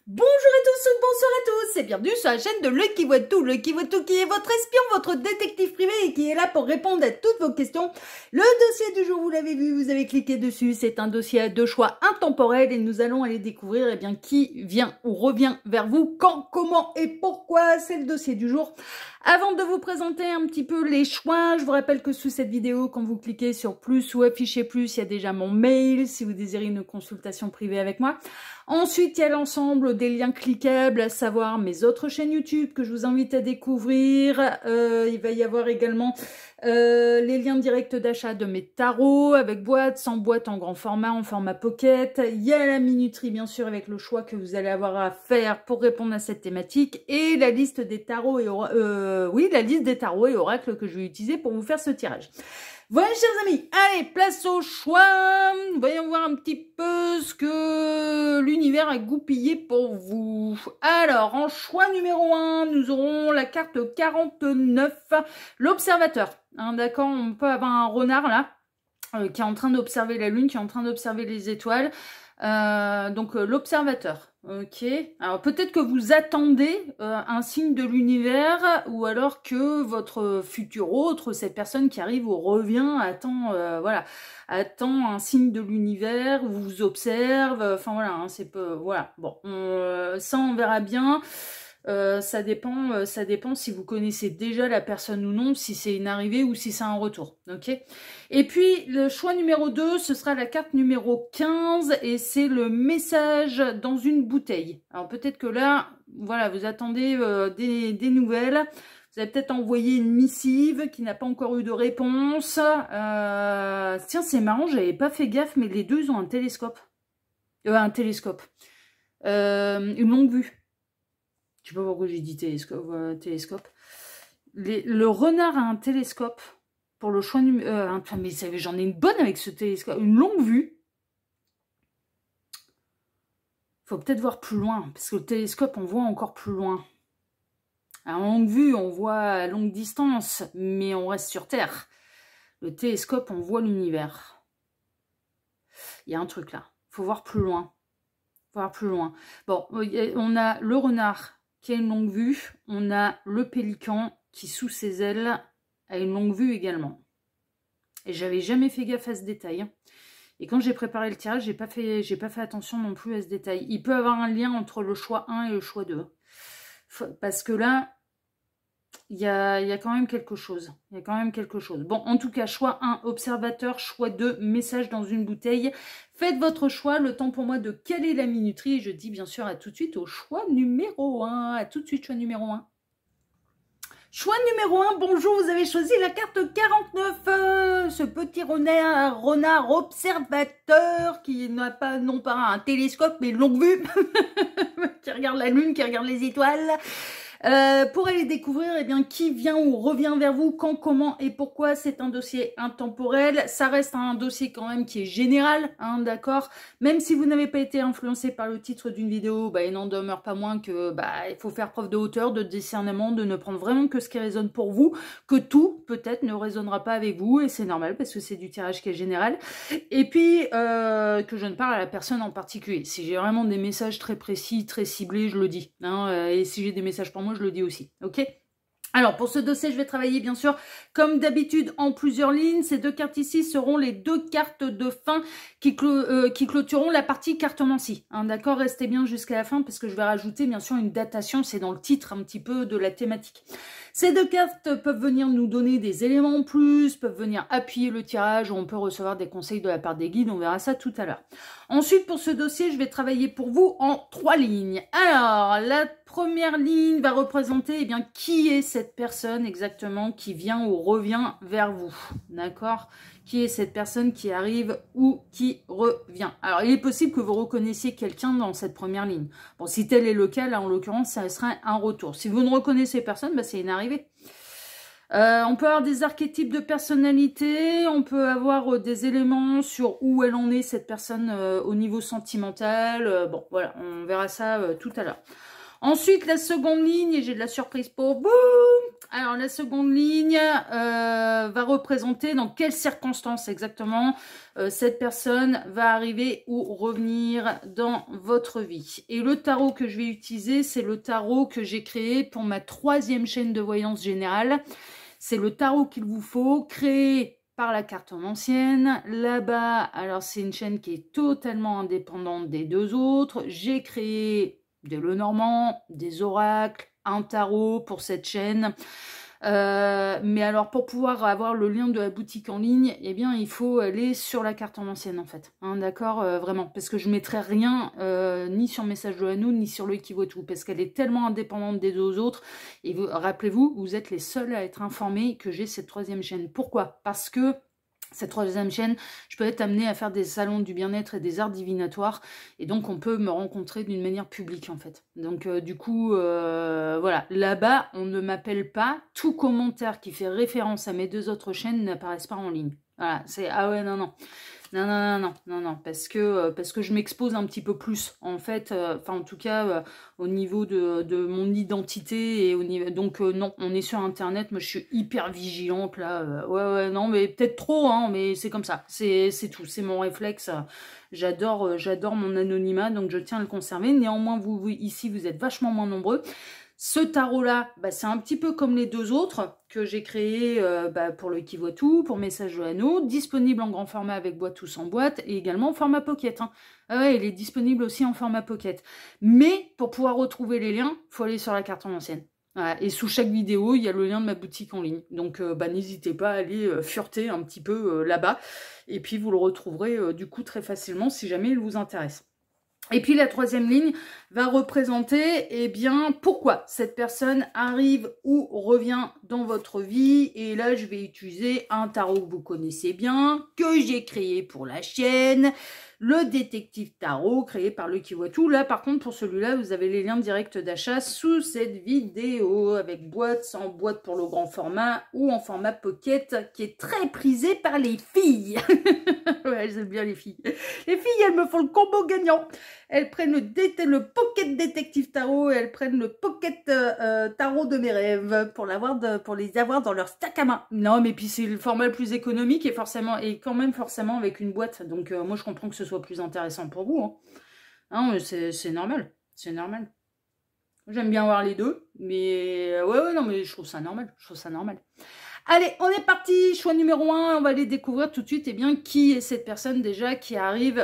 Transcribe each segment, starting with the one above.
Bonjour à tous, bonsoir à tous et bienvenue sur la chaîne de Lucky Voit Tout. Lucky Voit Tout qui est votre espion, votre détective privé et qui est là pour répondre à toutes vos questions. Le dossier du jour, vous l'avez vu, vous avez cliqué dessus, c'est un dossier à deux choix intemporels et nous allons aller découvrir qui vient ou revient vers vous, quand, comment et pourquoi. C'est le dossier du jour. Avant de vous présenter un petit peu les choix, je vous rappelle que sous cette vidéo, quand vous cliquez sur plus ou afficher plus, il y a déjà mon mail si vous désirez une consultation privée avec moi. Ensuite, il y a l'ensemble des liens cliquables, à savoir mes autres chaînes YouTube que je vous invite à découvrir. Il va y avoir également les liens directs d'achat de mes tarots, avec boîte, sans boîte, en grand format, en format pocket. Il y a la minuterie, bien sûr, avec le choix que vous allez avoir à faire pour répondre à cette thématique. Et la liste des tarots et la liste des tarots et oracles que je vais utiliser pour vous faire ce tirage. Voilà, chers amis, allez, place au choix. Voyons voir un petit peu ce que l'univers a goupillé pour vous. Alors, en choix numéro 1, nous aurons la carte 49, l'observateur. Hein, d'accord, on peut avoir un renard là, qui est en train d'observer la lune, qui est en train d'observer les étoiles. L'observateur. Ok. Alors peut-être que vous attendez un signe de l'univers, ou alors que votre futur autre, cette personne qui arrive ou revient, attend un signe de l'univers, vous observe. Enfin voilà, hein, c'est peu. Voilà. Bon, ça on verra bien. Ça dépend si vous connaissez déjà la personne ou non, si c'est une arrivée ou si c'est un retour, ok. Et puis, le choix numéro 2, ce sera la carte numéro 15, et c'est le message dans une bouteille. Alors peut-être que là, voilà, vous attendez des nouvelles, vous avez peut-être envoyé une missive qui n'a pas encore eu de réponse. Tiens, c'est marrant, j'avais pas fait gaffe, mais les deux, ils ont un télescope. Une longue vue. Je sais pas pourquoi j'ai dit télescope. Le renard a un télescope pour le choix numéro... mais j'en ai une bonne avec ce télescope. Une longue vue. Faut peut-être voir plus loin, parce que le télescope, on voit encore plus loin. À longue vue, on voit à longue distance, mais on reste sur Terre. Le télescope, on voit l'univers. Il y a un truc là. Faut voir plus loin. Bon, on a le renard qui a une longue vue, on a le pélican qui, sous ses ailes, a une longue vue également. Et j'avais jamais fait gaffe à ce détail. Et quand j'ai préparé le tirage, j'ai pas fait attention non plus à ce détail. Il peut y avoir un lien entre le choix 1 et le choix 2. Parce que là, il y a quand même quelque chose. Bon, en tout cas, choix 1, observateur. Choix 2, message dans une bouteille. Faites votre choix. Le temps pour moi de caler la minuterie. Et je dis bien sûr à tout de suite au choix numéro 1. À tout de suite, choix numéro 1. Choix numéro 1, bonjour, vous avez choisi la carte 49. Ce petit renard observateur qui n'a pas, non pas un télescope, mais longue vue. Qui regarde la lune, qui regarde les étoiles. Pour aller découvrir qui vient ou revient vers vous, quand, comment et pourquoi. C'est un dossier intemporel, ça reste un dossier quand même qui est général, hein, d'accord. Même si vous n'avez pas été influencé par le titre d'une vidéo, il n'en demeure pas moins que il faut faire preuve de hauteur, de discernement, de ne prendre vraiment que ce qui résonne pour vous, que tout peut-être ne résonnera pas avec vous, et c'est normal parce que c'est du tirage qui est général. Et puis que je ne parle à la personne en particulier. Si j'ai vraiment des messages très précis, très ciblés, je le dis, hein, et si j'ai des messages pour moi, je le dis aussi, ok. Alors, pour ce dossier, je vais travailler, bien sûr, comme d'habitude, en plusieurs lignes. Ces deux cartes ici seront les deux cartes de fin qui clôtureront la partie cartomancie. Hein, d'accord, restez bien jusqu'à la fin parce que je vais rajouter, bien sûr, une datation. C'est dans le titre un petit peu de la thématique. Ces deux cartes peuvent venir nous donner des éléments en plus, peuvent venir appuyer le tirage, ou on peut recevoir des conseils de la part des guides. On verra ça tout à l'heure. Ensuite, pour ce dossier, je vais travailler pour vous en 3 lignes. Alors, la première ligne va représenter qui est cette personne exactement qui vient ou revient vers vous. D'accord? Qui est cette personne qui arrive ou qui revient. Alors, il est possible que vous reconnaissiez quelqu'un dans cette première ligne. Bon, si tel est le cas, là, en l'occurrence, ça sera un retour. Si vous ne reconnaissez personne, c'est une arrivée. On peut avoir des archétypes de personnalité, on peut avoir des éléments sur où elle en est, cette personne, au niveau sentimental. Bon, voilà, on verra ça tout à l'heure. Ensuite, la seconde ligne, et j'ai de la surprise pour vous. Alors, la seconde ligne va représenter dans quelles circonstances exactement cette personne va arriver ou revenir dans votre vie. Et le tarot que je vais utiliser, c'est le tarot que j'ai créé pour ma 3e chaîne de voyance générale. C'est le tarot qu'il vous faut, créé par la cartomancienne. Là-bas, alors c'est une chaîne qui est totalement indépendante des deux autres. J'ai créé des Lenormand, des oracles, un tarot pour cette chaîne. Mais alors pour pouvoir avoir le lien de la boutique en ligne, eh bien il faut aller sur la cartomancienne en fait, hein, d'accord, vraiment, parce que je mettrai rien ni sur Message de l'Anneau ni sur le Equivotout, parce qu'elle est tellement indépendante des deux autres. Et rappelez-vous, vous êtes les seuls à être informés que j'ai cette 3e chaîne. Pourquoi? Parce que cette 3e chaîne, je peux être amenée à faire des salons du bien-être et des arts divinatoires. Et donc, on peut me rencontrer d'une manière publique, en fait. Donc, du coup, voilà. Là-bas, on ne m'appelle pas. Tout commentaire qui fait référence à mes 2 autres chaînes n'apparaissent pas en ligne. Voilà, c'est... Ah ouais, non, non. Non, non, non, non, non, parce que je m'expose un petit peu plus, en fait, enfin, en tout cas, au niveau de mon identité, et au niveau, donc, non, on est sur Internet, moi, je suis hyper vigilante, là, ouais, non, mais peut-être trop, hein, mais c'est comme ça, c'est tout, c'est mon réflexe, j'adore mon anonymat, donc je tiens à le conserver. Néanmoins, vous, ici, vous êtes vachement moins nombreux. Ce tarot-là, bah, c'est un petit peu comme les 2 autres que j'ai créés pour le Qui voit tout, pour Message de l'Anneau, disponible en grand format avec boîte ou sans boîte, et également en format pocket. Hein. Ah ouais, il est disponible aussi en format pocket. Mais pour pouvoir retrouver les liens, il faut aller sur la cartomancienne. Voilà. Et sous chaque vidéo, il y a le lien de ma boutique en ligne. Donc n'hésitez pas à aller fureter un petit peu là-bas. Et puis vous le retrouverez du coup très facilement si jamais il vous intéresse. Et puis la 3e ligne va représenter, eh bien, pourquoi cette personne arrive ou revient dans votre vie. Et là, je vais utiliser un tarot que vous connaissez bien, que j'ai créé pour la chaîne, le détective tarot, créé par le Qui voit tout. Là, par contre, pour celui-là, vous avez les liens directs d'achat sous cette vidéo, avec boîte, sans boîte pour le grand format, ou en format pocket, qui est très prisé par les filles. Ouais, j'aime bien les filles. Les filles, elles me font le combo gagnant. Elles prennent le pocket détective tarot et elles prennent le pocket tarot de mes rêves pour les avoir dans leur sac à main. Non, mais puis c'est le format le plus économique et quand même forcément avec une boîte. Donc moi, je comprends que ce soit plus intéressant pour vous. Hein. Non, c'est normal. C'est normal. J'aime bien voir les deux, mais ouais, non, mais je trouve ça normal. Je trouve ça normal. Allez, on est parti, choix numéro 1, on va aller découvrir tout de suite, eh bien, qui est cette personne déjà qui arrive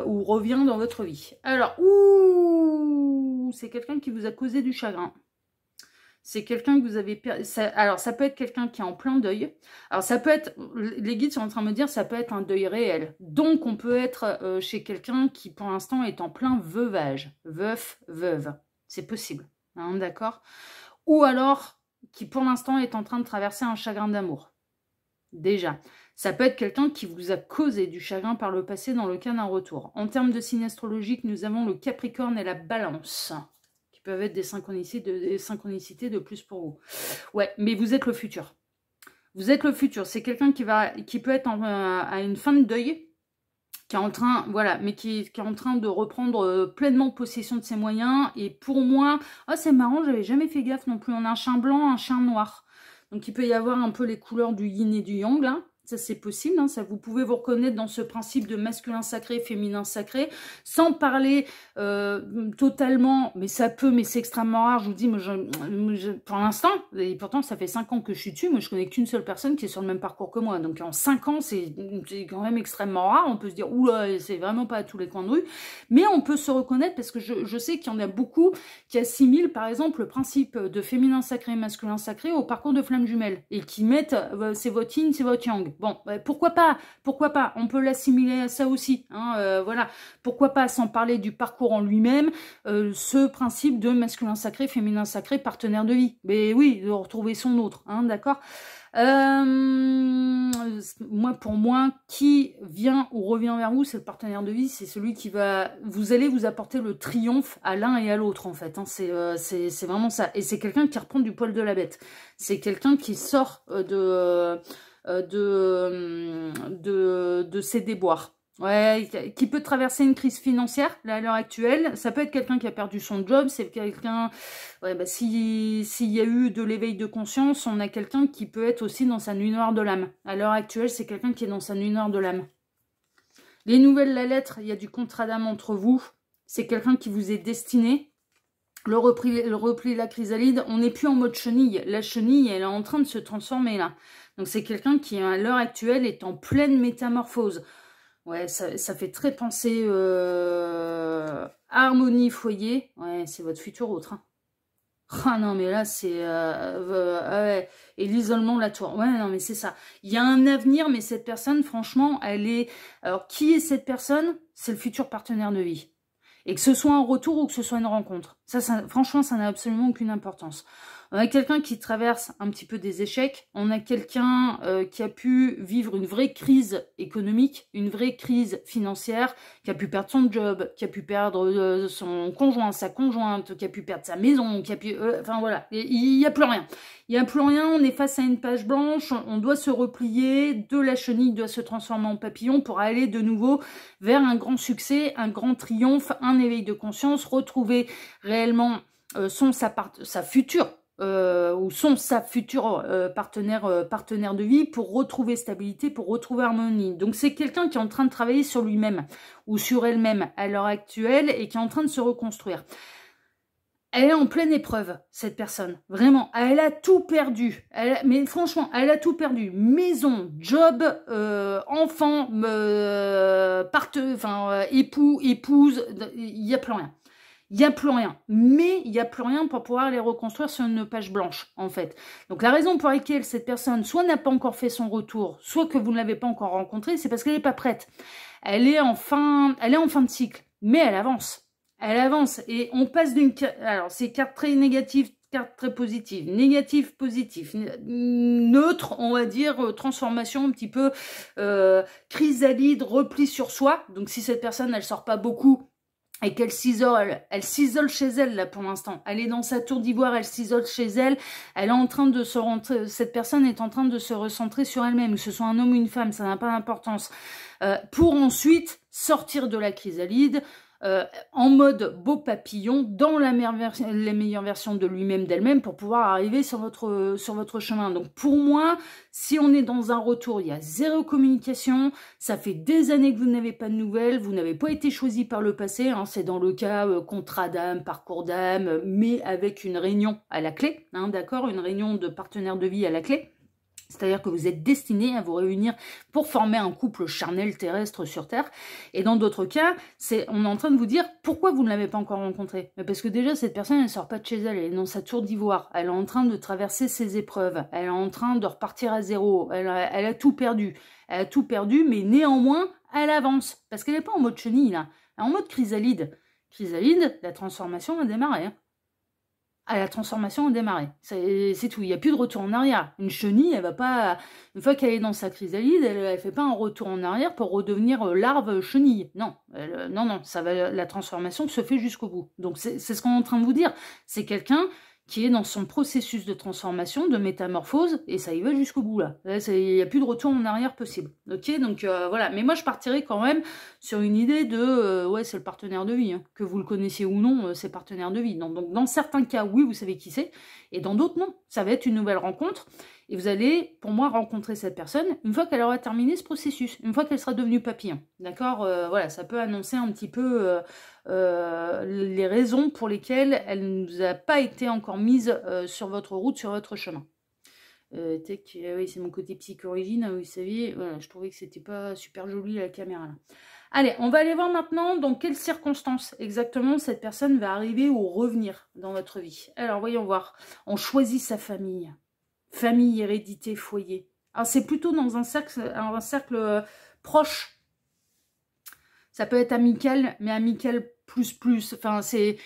ou revient dans votre vie. Alors, c'est quelqu'un qui vous a causé du chagrin. C'est quelqu'un que vous avez... Alors, ça peut être quelqu'un qui est en plein deuil. Alors, ça peut être... Les guides sont en train de me dire, ça peut être un deuil réel. Donc, on peut être chez quelqu'un qui, pour l'instant, est en plein veuvage. Veuf, veuve. C'est possible. Hein, d'accord? Ou alors... qui pour l'instant est en train de traverser un chagrin d'amour. Déjà, ça peut être quelqu'un qui vous a causé du chagrin par le passé dans le cas d'un retour. En termes de signe astrologique, nous avons le Capricorne et la Balance, qui peuvent être des synchronicités de plus pour vous. Ouais, mais vous êtes le futur. Vous êtes le futur. C'est quelqu'un qui peut être à une fin de deuil, qui est en train, voilà, mais qui est en train de reprendre pleinement possession de ses moyens. Et pour moi, oh, c'est marrant, j'avais jamais fait gaffe non plus. On a un chien blanc, un chien noir. Donc il peut y avoir un peu les couleurs du yin et du yang, là. Ça, c'est possible, hein, ça, vous pouvez vous reconnaître dans ce principe de masculin sacré, féminin sacré, sans parler totalement, mais ça peut, mais c'est extrêmement rare, je vous dis, moi, pour l'instant, et pourtant, ça fait 5 ans que je suis dessus, moi, je connais qu'une seule personne qui est sur le même parcours que moi, donc en 5 ans, c'est quand même extrêmement rare, on peut se dire, oula, c'est vraiment pas à tous les coins de rue, mais on peut se reconnaître, parce que je sais qu'il y en a beaucoup qui assimilent, par exemple, le principe de féminin sacré et masculin sacré au parcours de flamme jumelle, et qui mettent, c'est votre yin, c'est votre yang. Bon, pourquoi pas, on peut l'assimiler à ça aussi, hein, voilà, pourquoi pas, sans parler du parcours en lui-même, ce principe de masculin sacré, féminin sacré, partenaire de vie, mais oui, de retrouver son autre, hein, d'accord. Pour moi, qui vient ou revient vers vous, c'est le partenaire de vie, c'est celui qui va, vous allez vous apporter le triomphe à l'un et à l'autre, en fait, hein, c'est vraiment ça, et c'est quelqu'un qui reprend du poil de la bête, c'est quelqu'un qui sort de ses déboires. Ouais, qui peut traverser une crise financière, là, à l'heure actuelle. Ça peut être quelqu'un qui a perdu son job, c'est quelqu'un... Ouais, bah, s'il y a eu de l'éveil de conscience, on a quelqu'un qui peut être aussi dans sa nuit noire de l'âme. À l'heure actuelle, c'est quelqu'un qui est dans sa nuit noire de l'âme. Les nouvelles, la lettre, il y a du contrat d'âme entre vous. C'est quelqu'un qui vous est destiné. Le repli, la chrysalide, on n'est plus en mode chenille. La chenille, elle est en train de se transformer, là. Donc, c'est quelqu'un qui, à l'heure actuelle, est en pleine métamorphose. Ouais, ça fait très penser harmonie foyer. Ouais, c'est votre futur autre. Hein. Ah non, mais là, c'est... ouais. Et l'isolement, la tour. Ouais, non, mais c'est ça. Il y a un avenir, mais cette personne, franchement, elle est... Alors, qui est cette personne? C'est le futur partenaire de vie. Et que ce soit un retour ou que ce soit une rencontre. Ça franchement, ça n'a absolument aucune importance. On a quelqu'un qui traverse un petit peu des échecs. On a quelqu'un qui a pu vivre une vraie crise économique, une vraie crise financière, qui a pu perdre son job, qui a pu perdre son conjoint, sa conjointe, qui a pu perdre sa maison, qui a pu... enfin voilà, il n'y a plus rien. Il n'y a plus rien, on est face à une page blanche, on doit se replier, de la chenille doit se transformer en papillon pour aller de nouveau vers un grand succès, un grand triomphe, un éveil de conscience, retrouver réellement sa future partenaire de vie pour retrouver stabilité, pour retrouver harmonie. Donc c'est quelqu'un qui est en train de travailler sur lui-même ou sur elle-même à l'heure actuelle et qui est en train de se reconstruire. Elle est en pleine épreuve, cette personne. Vraiment, elle a tout perdu. Mais franchement, elle a tout perdu. Maison, job, enfant, époux, épouse, il n'y a plus rien. Il n'y a plus rien. Mais il n'y a plus rien pour pouvoir les reconstruire sur une page blanche, en fait. Donc la raison pour laquelle cette personne, soit n'a pas encore fait son retour, soit que vous ne l'avez pas encore rencontrée, c'est parce qu'elle n'est pas prête. Elle est en fin de cycle, mais elle avance. Elle avance et on passe d'une... Alors, c'est carte très négative, carte très positive. Négatif, positif. Neutre, on va dire, transformation un petit peu chrysalide, repli sur soi. Donc, si cette personne, elle sort pas beaucoup et qu'elle s'isole, elle s'isole chez elle, là, pour l'instant. Elle est dans sa tour d'ivoire, elle s'isole chez elle. Elle est en train de se rentrer... Cette personne est en train de se recentrer sur elle-même. Que ce soit un homme ou une femme, ça n'a pas d'importance. Pour ensuite sortir de la chrysalide, en mode beau papillon, dans les meilleures versions de lui-même, d'elle-même, pour pouvoir arriver sur votre chemin. Donc pour moi, si on est dans un retour, il y a zéro communication, ça fait des années que vous n'avez pas de nouvelles, vous n'avez pas été choisi par le passé, hein, c'est dans le cas contrat d'âme, parcours d'âme, mais avec une réunion à la clé, hein, d'accord, une réunion de partenaire de vie à la clé. C'est-à-dire que vous êtes destiné à vous réunir pour former un couple charnel terrestre sur Terre. Et dans d'autres cas, on est en train de vous dire pourquoi vous ne l'avez pas encore rencontré. Mais parce que déjà, cette personne, elle ne sort pas de chez elle. Elle est dans sa tour d'ivoire. Elle est en train de traverser ses épreuves. Elle est en train de repartir à zéro. Elle a tout perdu. Elle a tout perdu, mais néanmoins, elle avance. Parce qu'elle n'est pas en mode chenille, là. Elle est en mode chrysalide. Chrysalide, la transformation a démarré, hein. La transformation a démarré. C'est tout. Il n'y a plus de retour en arrière. Une chenille, elle va pas... Une fois qu'elle est dans sa chrysalide, elle ne fait pas un retour en arrière pour redevenir larve chenille. Non. Non. La transformation se fait jusqu'au bout. Donc, c'est ce qu'on est en train de vous dire. C'est quelqu'un qui est dans son processus de transformation, de métamorphose, et ça y va jusqu'au bout, là. Il n'y a plus de retour en arrière possible. Ok, donc voilà. Mais moi, je partirais quand même sur une idée de, ouais, c'est le partenaire de vie, hein. Que vous le connaissiez ou non, c'est partenaire de vie. Donc, dans certains cas, oui, vous savez qui c'est, et dans d'autres, non. Ça va être une nouvelle rencontre, et vous allez, pour moi, rencontrer cette personne une fois qu'elle aura terminé ce processus, une fois qu'elle sera devenue papillon. D'accord, voilà, ça peut annoncer un petit peu les raisons pour lesquelles elle ne nous a pas été encore mise sur votre route, sur votre chemin. Oui, c'est mon côté psychorigine, vous saviez, voilà, je trouvais que c'était pas super joli la caméra là. Allez, on va aller voir maintenant dans quelles circonstances exactement cette personne va arriver ou revenir dans votre vie. Alors, voyons voir. On choisit sa famille. Famille, hérédité, foyer. Alors, c'est plutôt dans un cercle proche. Ça peut être amical, mais amical plus. Enfin, c'est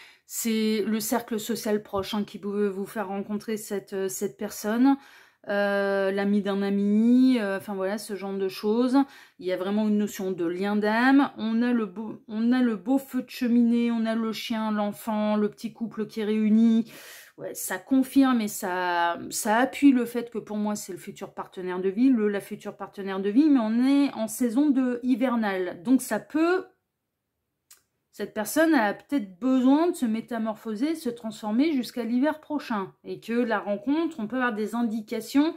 le cercle social proche, hein, qui peut vous faire rencontrer cette personne. l'ami d'un ami, enfin voilà, ce genre de choses. Il y a vraiment une notion de lien d'âme. On a le beau feu de cheminée, on a le chien, l'enfant, le petit couple qui est réuni. Ouais, ça confirme et ça appuie le fait que pour moi c'est le futur partenaire de vie, la future partenaire de vie, mais on est en saison de hivernale. Donc ça peut... Cette personne a peut-être besoin de se métamorphoser, se transformer jusqu'à l'hiver prochain. Et que la rencontre, on peut avoir des indications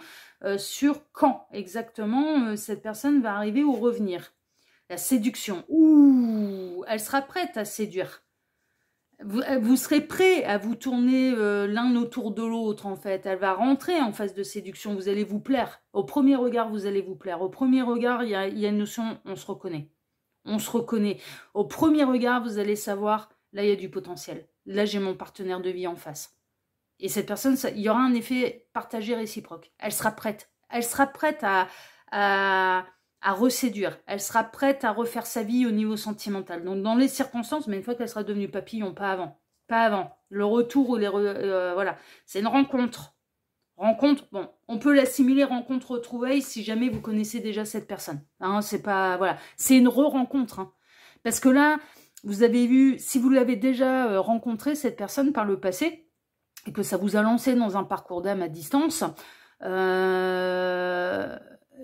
sur quand exactement cette personne va arriver ou revenir. La séduction. Ouh, elle sera prête à séduire. Vous serez prêt à vous tourner l'un autour de l'autre, en fait. Elle va rentrer en phase de séduction. Vous allez vous plaire. Au premier regard, vous allez vous plaire. Au premier regard, il y a une notion, on se reconnaît. On se reconnaît. Au premier regard, vous allez savoir, là, il y a du potentiel. Là, j'ai mon partenaire de vie en face. Et cette personne, il y aura un effet partagé réciproque. Elle sera prête. Elle sera prête à reséduire. Elle sera prête à refaire sa vie au niveau sentimental. Donc, dans les circonstances, mais une fois qu'elle sera devenue papillon, pas avant. Pas avant. Le retour ou voilà. C'est une rencontre. Rencontre, bon, on peut l'assimiler rencontre-retrouvaille si jamais vous connaissez déjà cette personne. Hein, c'est pas, voilà, c'est une re-rencontre. Hein. Parce que là, vous avez vu, si vous l'avez déjà rencontré, cette personne par le passé, et que ça vous a lancé dans un parcours d'âme à distance, là,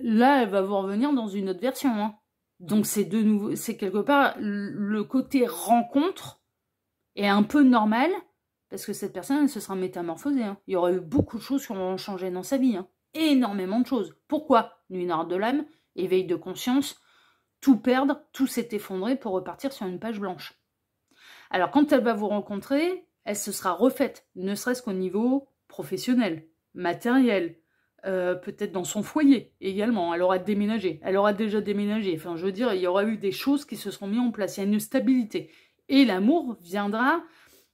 elle va vous revenir dans une autre version. Hein. Donc, c'est de nouveau, c'est quelque part, le côté rencontre est un peu normal. Parce que cette personne, elle se sera métamorphosée. Hein. Il y aura eu beaucoup de choses qui auront changé dans sa vie. Hein. Énormément de choses. Pourquoi? Nuit noire de l'âme, éveil de conscience, tout perdre, tout s'est effondré pour repartir sur une page blanche. Alors, quand elle va vous rencontrer, elle se sera refaite, ne serait-ce qu'au niveau professionnel, matériel, peut-être dans son foyer également. Elle aura déménagé. Elle aura déjà déménagé. Enfin, je veux dire, il y aura eu des choses qui se seront mises en place. Il y a une stabilité. Et l'amour viendra...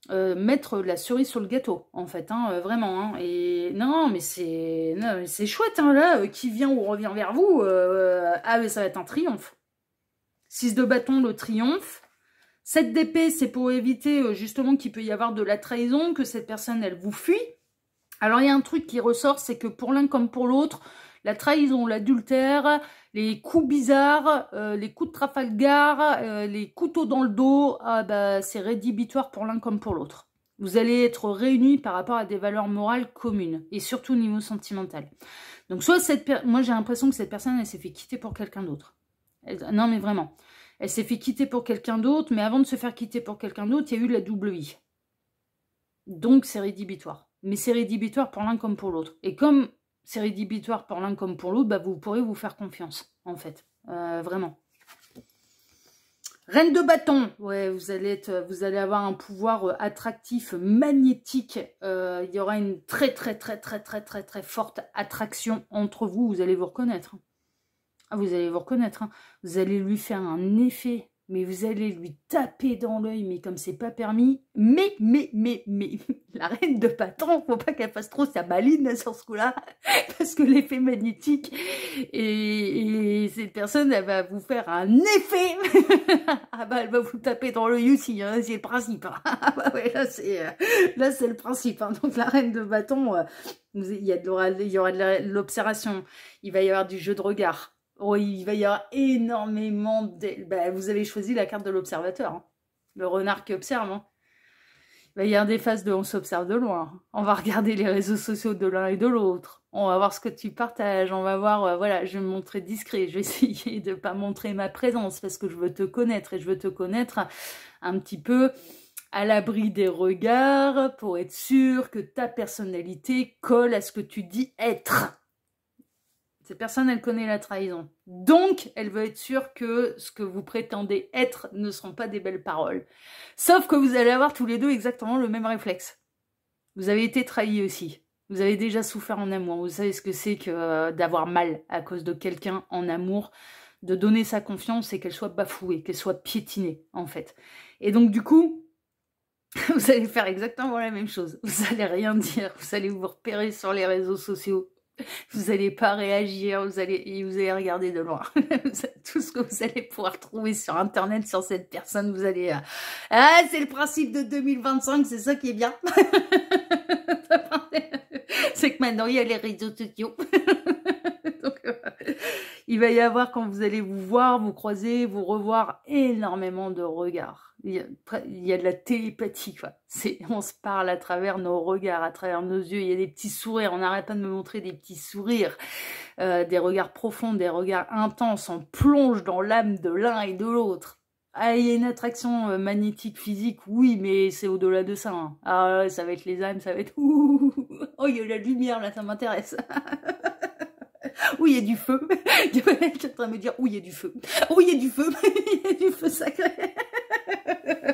mettre la cerise sur le gâteau, en fait, hein, vraiment. Hein. Et non, mais c'est chouette, hein, là, qui vient ou revient vers vous, ah, mais ça va être un triomphe. 6 de bâton, le triomphe. 7 d'épée, c'est pour éviter, justement, qu'il peut y avoir de la trahison, que cette personne, elle vous fuit. Alors, il y a un truc qui ressort, c'est que pour l'un comme pour l'autre, la trahison, l'adultère, les coups bizarres, les coups de Trafalgar, les couteaux dans le dos, ah bah, c'est rédhibitoire pour l'un comme pour l'autre. Vous allez être réunis par rapport à des valeurs morales communes, et surtout au niveau sentimental. Donc soit moi j'ai l'impression que cette personne, elle s'est fait quitter pour quelqu'un d'autre. Non mais vraiment, elle s'est fait quitter pour quelqu'un d'autre, mais avant de se faire quitter pour quelqu'un d'autre, il y a eu la double vie. Donc c'est rédhibitoire. Mais c'est rédhibitoire pour l'un comme pour l'autre. Et comme... c'est rédhibitoire pour l'un comme pour l'autre, bah vous pourrez vous faire confiance, en fait. Vraiment. Reine de bâton, ouais, vous allez avoir un pouvoir attractif, magnétique. Il y aura une très forte attraction entre vous. Vous allez vous reconnaître. Ah, vous allez vous reconnaître. Hein. Vous allez lui faire un effet, mais vous allez lui taper dans l'œil, mais comme c'est pas permis. Mais, la reine de bâton, faut pas qu'elle fasse trop sa maline sur ce coup-là, parce que l'effet magnétique, et cette personne, elle va vous faire un effet. Ah bah, elle va vous taper dans l'œil aussi, hein, c'est le principe. Hein. Ah bah ouais, là, c'est le principe. Hein. Donc, la reine de bâton, il y aura de l'observation, il va y avoir du jeu de regard. Oh, il va y avoir énormément de... Bah, vous avez choisi la carte de l'observateur. Hein. Le renard qui observe. Hein. Il va y avoir des phases de on s'observe de loin. On va regarder les réseaux sociaux de l'un et de l'autre. On va voir ce que tu partages. On va voir, voilà, je vais me montrer discret. Je vais essayer de ne pas montrer ma présence parce que je veux te connaître. Et je veux te connaître un petit peu à l'abri des regards pour être sûr que ta personnalité colle à ce que tu dis être. Cette personne, elle connaît la trahison. Donc, elle veut être sûre que ce que vous prétendez être ne seront pas des belles paroles. Sauf que vous allez avoir tous les deux exactement le même réflexe. Vous avez été trahis aussi. Vous avez déjà souffert en amour. Vous savez ce que c'est que d'avoir mal à cause de quelqu'un en amour, de donner sa confiance et qu'elle soit bafouée, qu'elle soit piétinée, en fait. Et donc, du coup, vous allez faire exactement la même chose. Vous allez rien dire. Vous allez vous repérer sur les réseaux sociaux. Vous n'allez pas réagir, vous allez regarder de loin. Tout ce que vous allez pouvoir trouver sur Internet sur cette personne, vous allez... Ah, c'est le principe de 2025, c'est ça qui est bien. C'est C'est que maintenant, il y a les réseaux sociaux. Donc, il va y avoir, quand vous allez vous voir, vous croiser, vous revoir, énormément de regards. Il y a de la télépathie, quoi. On se parle à travers nos regards, à travers nos yeux. Il y a des petits sourires. On n'arrête pas de me montrer des petits sourires, des regards profonds, des regards intenses. On plonge dans l'âme de l'un et de l'autre. Ah, il y a une attraction magnétique, physique, oui, mais c'est au-delà de ça. Hein. Ah, ça va être les âmes, ça va être... Ouh, oh, il y a de la lumière, là, ça m'intéresse. Oui, il y a du feu. Je suis en train de me dire, oui, il y a du feu. Oui, il y a du feu. Il y a du feu sacré.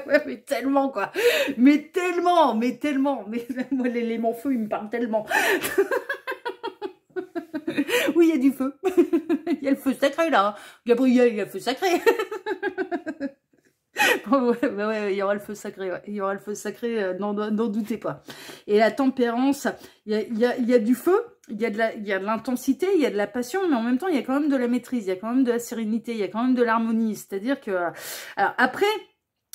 Ouais, mais tellement, quoi. Mais tellement. Mais moi, l'élément feu, il me parle tellement. Oui, il y a du feu. Il y a le feu sacré, là. Gabriel, il y a le feu sacré. Ouais, il y aura le feu sacré, ouais. Il y aura le feu sacré, n'en doutez pas. Et la tempérance, il y a du feu, il y a de l'intensité, il y a de la passion, mais en même temps, il y a quand même de la maîtrise, il y a quand même de la sérénité, il y a quand même de l'harmonie. C'est-à-dire que... Alors après,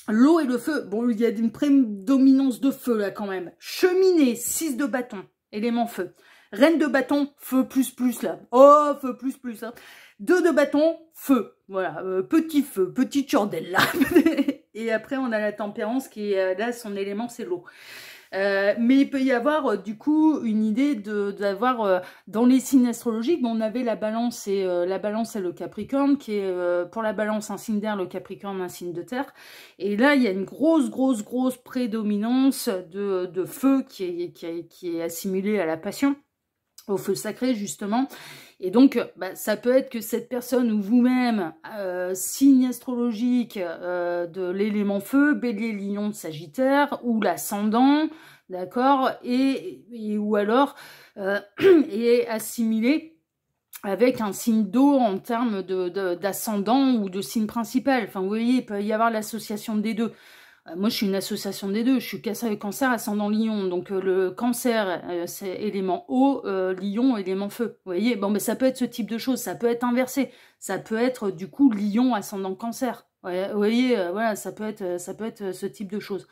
l'eau et le feu, bon, il y a une prédominance de feu, là, quand même. Cheminée, 6 de bâton, élément feu. Reine de bâton, feu plus, là. Oh, feu plus, hein. 2 de bâton, feu. Voilà, petite chandelle, là. Et après, on a la tempérance qui est, là, son élément, c'est l'eau. Mais il peut y avoir, du coup, une idée d'avoir, dans les signes astrologiques, bon, on avait la balance et le capricorne, qui est, pour la balance, un signe d'air, le capricorne, un signe de terre. Et là, il y a une grosse prédominance de feu qui est assimilée à la passion, au feu sacré, justement. Et donc, bah, ça peut être que cette personne ou vous-même, signe astrologique de l'élément feu, bélier, lion, sagittaire, ou l'ascendant, d'accord, ou alors est assimilé avec un signe d'eau en termes d'ascendant ou de signe principal. Enfin, vous voyez, il peut y avoir l'association des deux. Moi, je suis une association des deux. Je suis cancer ascendant lion. Donc, le cancer, c'est élément eau, lion, élément feu. Vous voyez, bon, mais ça peut être ce type de choses. Ça peut être inversé. Ça peut être, du coup, lion ascendant cancer. Ouais, vous voyez, voilà, ça peut être ce type de choses.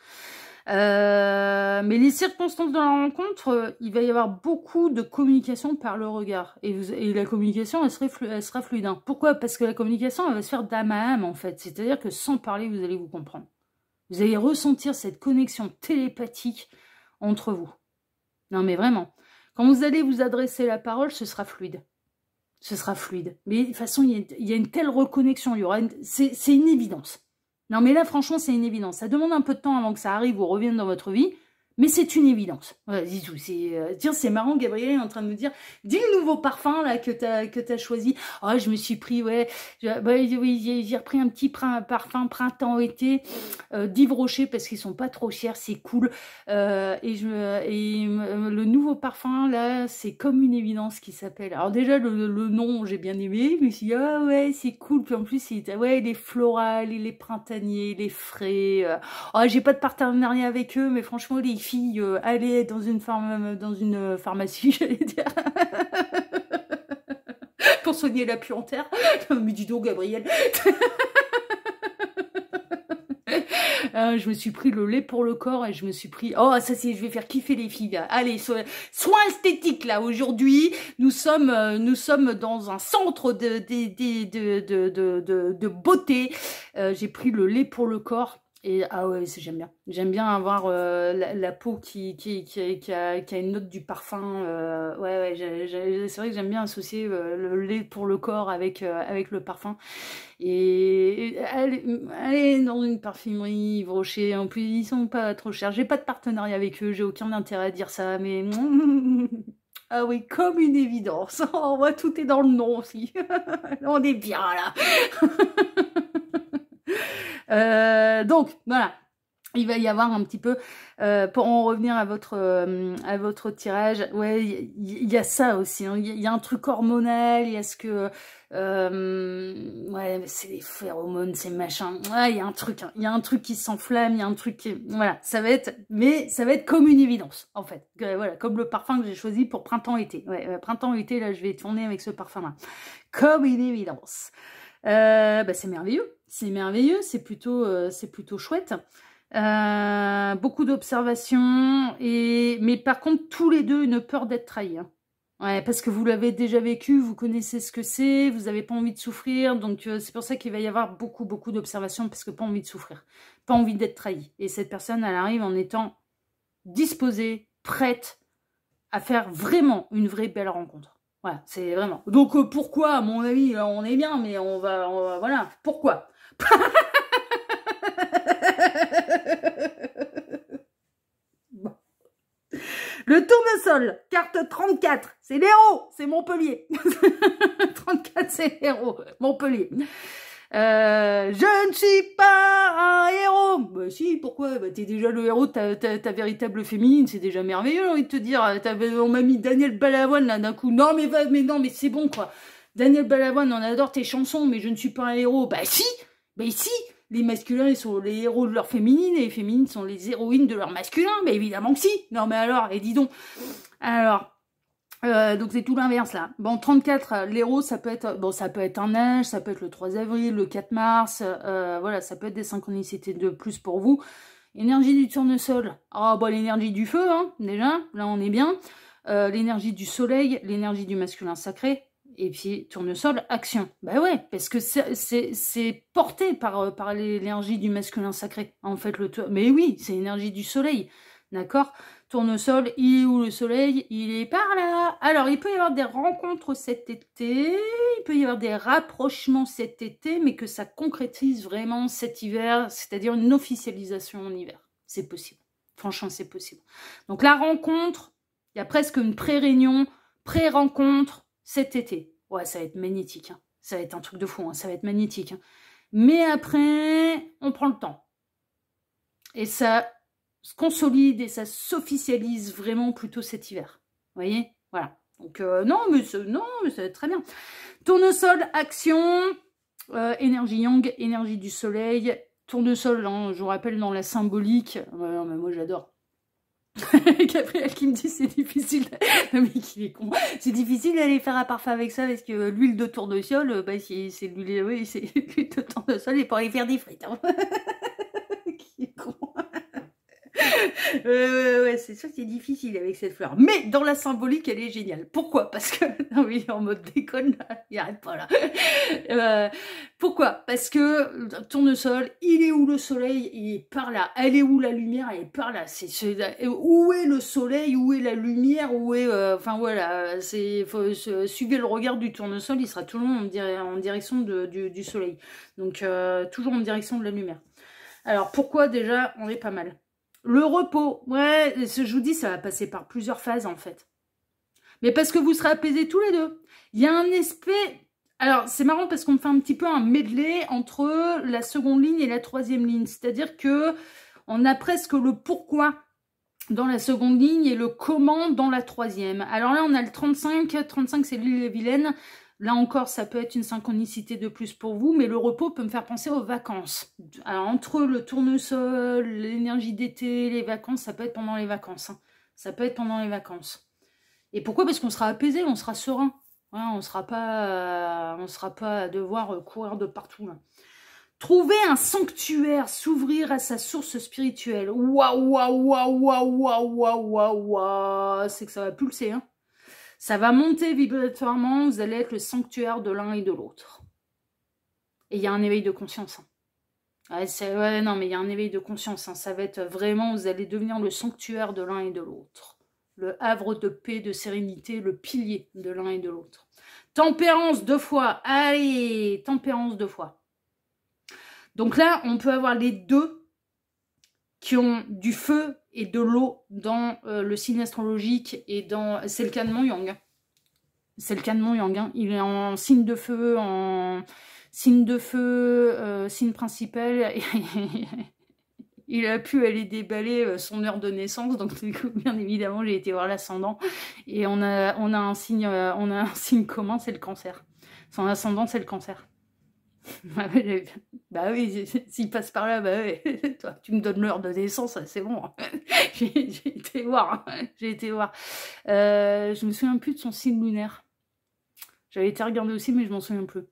Mais les circonstances de la rencontre, il va y avoir beaucoup de communication par le regard. Et la communication, elle sera fluide. Hein. Pourquoi? Parce que la communication, elle va se faire d'âme à âme, en fait. C'est-à-dire que sans parler, vous allez vous comprendre. Vous allez ressentir cette connexion télépathique entre vous. Non, mais vraiment. Quand vous allez vous adresser la parole, ce sera fluide. Ce sera fluide. Mais de toute façon, il y a une telle reconnexion. C'est une évidence. Non, mais là, franchement, c'est une évidence. Ça demande un peu de temps avant que ça arrive ou revienne dans votre vie. Mais c'est une évidence. Voilà, dis tout. Tiens, c'est marrant, Gabriel est en train de me dire, dis le nouveau parfum là que t'as choisi. Oh, je me suis pris, oui, j'ai repris un petit parfum printemps-été d'Yves Rocher parce qu'ils sont pas trop chers, c'est cool. Le nouveau parfum là, c'est comme une évidence qui s'appelle. Alors déjà le nom, j'ai bien aimé. Je me suis dit ah ouais, c'est cool. Puis en plus il est floral, il est printanier, il est frais. Oh, j'ai pas de partenariat avec eux, mais franchement les filles, allez dans une pharmacie, j'allais dire, pour soigner la puanteur. Mais dis donc, Gabriel. Je me suis pris le lait pour le corps et je me suis pris... Oh, ça c'est, je vais faire kiffer les filles. Là. Allez, soins esthétiques, là. Aujourd'hui, nous sommes dans un centre de beauté. J'ai pris le lait pour le corps. Et ah ouais, j'aime bien. J'aime bien avoir la peau qui a une note du parfum. Ouais, c'est vrai que j'aime bien associer le lait pour le corps avec le parfum. Et aller dans une parfumerie, Yves Rocher. En plus, ils sont pas trop chers. J'ai pas de partenariat avec eux. J'ai aucun intérêt à dire ça, mais ah oui, comme une évidence. Oh, ouais, tout est dans le nom aussi. On est bien là. Donc voilà, il va y avoir un petit peu, pour en revenir à votre tirage, ouais, il y a ça aussi, hein. Il y a un truc hormonal, il y a ce que, ouais, c'est les phéromones, c'est machin, ouais, il y a un truc, hein. Il y a un truc qui s'enflamme, il y a un truc qui, voilà, ça va être comme une évidence, en fait, voilà, comme le parfum que j'ai choisi pour printemps-été, ouais, printemps-été, là, je vais tourner avec ce parfum-là, comme une évidence. Bah, c'est merveilleux, c'est plutôt chouette. Beaucoup d'observations. Mais par contre, tous les deux, une peur d'être trahis. Hein. Ouais, parce que vous l'avez déjà vécu, vous connaissez ce que c'est, vous n'avez pas envie de souffrir. Donc, c'est pour ça qu'il va y avoir beaucoup d'observations, parce que pas envie de souffrir. Pas envie d'être trahi. Et cette personne, elle arrive en étant disposée, prête à faire vraiment une vraie belle rencontre. Voilà, c'est vraiment. Donc, pourquoi, à mon avis, on est bien, mais on va voilà, pourquoi Bon. Le tournesol, carte 34, c'est l'héros, c'est Montpellier. 34, c'est l'héros, Montpellier. Je ne suis pas un héros. Bah si, pourquoi? Bah t'es déjà le héros de ta véritable féminine, c'est déjà merveilleux, j'ai envie de te dire. On m'a mis Daniel Balavoine là d'un coup. Non mais non mais c'est bon quoi. Daniel Balavoine, on adore tes chansons, mais je ne suis pas un héros. Bah si, les masculins, ils sont les héros de leur féminine, et les féminines sont les héroïnes de leur masculin. Mais évidemment que si. Non mais alors, et dis donc. Alors, donc c'est tout l'inverse là. Bon, 34, l'héros, ça peut être un âge, ça peut être le 3 avril, le 4 mars, voilà, ça peut être des synchronicités de plus pour vous. Énergie du tournesol. Ah bah l'énergie du feu, hein, déjà, là on est bien. L'énergie du soleil, l'énergie du masculin sacré. Et puis, tournesol, action. Bah ouais, parce que c'est porté par l'énergie du masculin sacré, en fait. Mais oui, c'est l'énergie du soleil, d'accord? Tournesol, il est où le soleil? Il est par là. Alors, il peut y avoir des rencontres cet été, il peut y avoir des rapprochements cet été, mais que ça concrétise vraiment cet hiver, c'est-à-dire une officialisation en hiver. C'est possible. Franchement, c'est possible. Donc, la rencontre, il y a presque une pré-réunion, pré-rencontre, cet été. Ouais, ça va être magnétique. Hein. Ça va être un truc de fou. Hein. Ça va être magnétique. Hein. Mais après, on prend le temps. Et ça se consolide et ça s'officialise vraiment plutôt cet hiver. Vous voyez? Voilà. Donc, non, mais ça va être très bien. Tournesol, action, énergie yang, énergie du soleil. Tournesol, hein, je vous rappelle, dans la symbolique. Non, mais moi, j'adore. Gabriel qui me dit c'est difficile. Non, mais qu'il est con. C'est difficile d'aller faire un parfum avec ça parce que l'huile de tournesol, bah, c'est l'huile, oui, c'est l'huile de tournesol et pour aller faire des frites. Hein. Qui est con. Ouais, c'est sûr que c'est difficile avec cette fleur. Mais dans la symbolique, elle est géniale. Pourquoi? Parce que, non oui, en mode déconne, il arrête pas là. Pourquoi? Parce que tournesol, il est où le soleil? Il est par là. Elle est où la lumière? Elle est par là. Où est le soleil? Où est la lumière? Où est, enfin voilà, suivez le regard du tournesol, il sera toujours en direction du soleil. Donc, toujours en direction de la lumière. Alors, pourquoi déjà, on est pas mal? Le repos, ouais, je vous dis, ça va passer par plusieurs phases en fait. Mais parce que vous serez apaisés tous les deux. Il y a un aspect... Alors, c'est marrant parce qu'on fait un petit peu un medley entre la seconde ligne et la troisième ligne. C'est-à-dire que on a presque le pourquoi dans la seconde ligne et le comment dans la troisième. Alors là, on a le 35. 35, c'est l'île-et-Vilaine. Là encore, ça peut être une synchronicité de plus pour vous, mais le repos peut me faire penser aux vacances. Alors, entre le tournesol, l'énergie d'été, les vacances, ça peut être pendant les vacances. Hein. Ça peut être pendant les vacances. Et pourquoi? Parce qu'on sera apaisé, on sera serein. Ouais, on ne sera pas à devoir courir de partout. Là. Trouver un sanctuaire, s'ouvrir à sa source spirituelle. Waouh, waouh, waouh, waouh, waouh, waouh, waouh, waouh. C'est que ça va pulser, hein. Ça va monter vibratoirement, vous allez être le sanctuaire de l'un et de l'autre. Et il y a un éveil de conscience. Hein. Ouais, non, mais il y a un éveil de conscience. Hein. Ça va être vraiment, vous allez devenir le sanctuaire de l'un et de l'autre. Le havre de paix, de sérénité, le pilier de l'un et de l'autre. Tempérance 2 fois. Allez, tempérance 2 fois. Donc là, on peut avoir les deux qui ont du feu et de l'eau dans le signe astrologique et dans... C'est le cas de mon Yang. C'est le cas de mon Yang. Hein. Il est en signe de feu, signe principal. Il a pu aller déballer son heure de naissance, donc du coup, bien évidemment, j'ai été voir l'ascendant. Et on a un signe commun, c'est le cancer. Son ascendant, c'est le cancer. Bah oui, s'il passe par là, bah oui. Toi, tu me donnes l'heure de naissance, c'est bon. J'ai été voir. Je me souviens plus de son signe lunaire. J'avais été regarder aussi, mais je m'en souviens plus.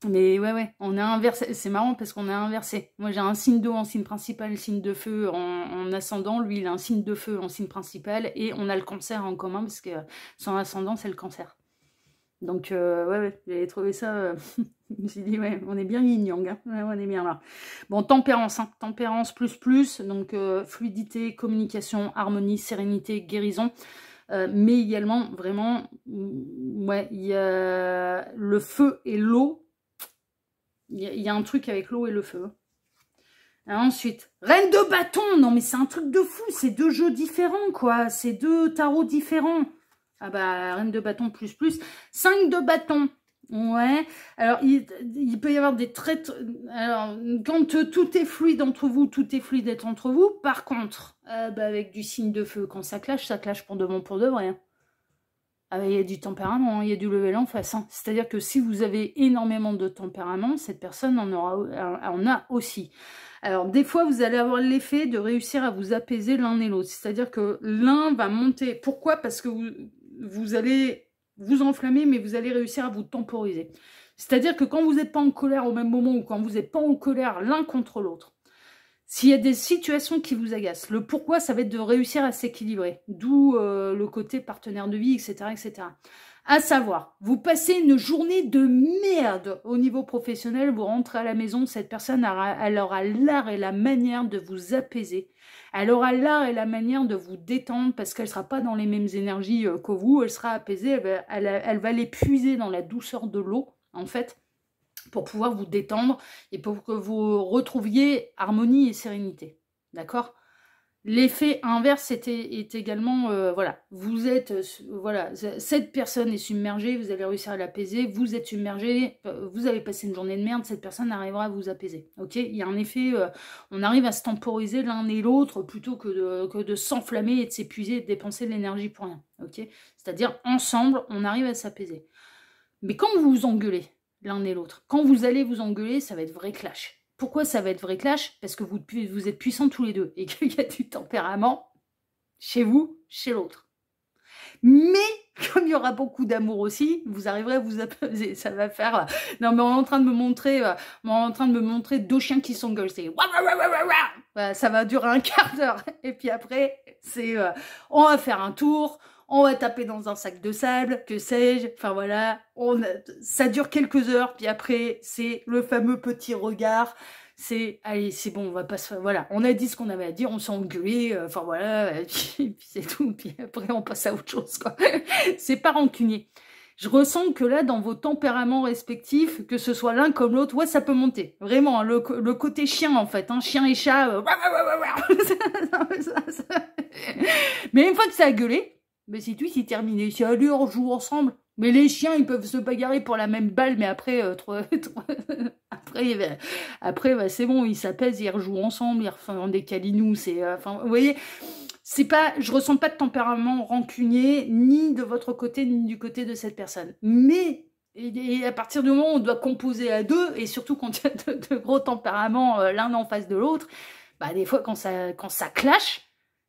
Mais ouais, on a inversé. C'est marrant parce qu'on a inversé. Moi, j'ai un signe d'eau en signe principal, signe de feu en ascendant. Lui, il a un signe de feu en signe principal. Et on a le cancer en commun parce que son ascendant, c'est le cancer. Donc, ouais, j'avais trouvé ça... je me suis dit, ouais, on est bien yin-yang. Hein. Ouais, on est bien là. Bon, tempérance. Hein. Tempérance plus. Donc, fluidité, communication, harmonie, sérénité, guérison. Mais également, vraiment, ouais, il y a le feu et l'eau. Il y a un truc avec l'eau et le feu. Ensuite, Reine de bâton. Non, mais c'est un truc de fou. C'est 2 jeux différents, quoi. C'est 2 tarots différents. Ah bah, Reine de bâton plus. 5 de bâton. Ouais. Alors, il peut y avoir des traits... Alors, quand tout est fluide entre vous, tout est fluide entre vous. Par contre, bah, avec du signe de feu, quand ça clash pour de bon pour de vrai. Hein. Ah bah, il y a du tempérament, il y a du level en face. Hein. C'est-à-dire que si vous avez énormément de tempérament, cette personne en a aussi. Alors, des fois, vous allez avoir l'effet de réussir à vous apaiser l'un et l'autre. C'est-à-dire que l'un va monter. Pourquoi? Parce que vous allez vous enflammer, mais vous allez réussir à vous temporiser. C'est-à-dire que quand vous n'êtes pas en colère au même moment ou quand vous n'êtes pas en colère l'un contre l'autre, s'il y a des situations qui vous agacent, le pourquoi, ça va être de réussir à s'équilibrer. D'où le côté partenaire de vie, etc., etc. À savoir, vous passez une journée de merde au niveau professionnel, vous rentrez à la maison, cette personne, elle aura l'art et la manière de vous apaiser. Elle aura l'art et la manière de vous détendre parce qu'elle ne sera pas dans les mêmes énergies que vous, elle sera apaisée, elle va les puiser dans la douceur de l'eau, en fait, pour pouvoir vous détendre et pour que vous retrouviez harmonie et sérénité. D'accord? L'effet inverse est également, voilà, vous êtes, voilà, cette personne est submergée, vous allez réussir à l'apaiser, vous êtes submergé, vous avez passé une journée de merde, cette personne arrivera à vous apaiser, ok? Il y a un effet, on arrive à se temporiser l'un et l'autre plutôt que de s'enflammer et de s'épuiser et de dépenser de l'énergie pour rien, ok? C'est-à-dire, ensemble, on arrive à s'apaiser. Mais quand vous vous engueulez, l'un et l'autre, quand vous allez vous engueuler, ça va être vrai clash. Pourquoi ça va être vrai clash? Parce que vous êtes puissants tous les deux et qu'il y a du tempérament chez vous, chez l'autre. Mais comme il y aura beaucoup d'amour aussi, vous arriverez à vous apaiser. Ça va faire... Non, mais on est en train de me montrer 2 chiens qui s'engueulent. C'est... Ça va durer un quart d'heure. Et puis après, c'est... on va faire un tour... On va taper dans un sac de sable, que sais-je, enfin voilà, ça dure quelques heures, puis après, c'est le fameux petit regard, c'est, allez, c'est bon, on va pas se faire, voilà, on a dit ce qu'on avait à dire, on s'est engueulé, enfin voilà, et puis c'est tout, puis après, on passe à autre chose, quoi. C'est pas rancunier. Je ressens que là, dans vos tempéraments respectifs, que ce soit l'un comme l'autre, ouais, ça peut monter. Vraiment, hein, le côté chien, en fait, hein, chien et chat, mais une fois que ça a gueulé, mais c'est tout, c'est terminé. Si allez, on joue ensemble. Mais les chiens, ils peuvent se bagarrer pour la même balle, mais après, après, bah, c'est bon, ils s'apaisent, ils rejouent ensemble, ils refont des câlinous. C'est, enfin, vous voyez, c'est pas, je ressens pas de tempérament rancunier, ni de votre côté, ni du côté de cette personne. Mais et à partir du moment où on doit composer à 2, et surtout quand il y a de gros tempéraments l'un en face de l'autre, bah des fois quand ça clash.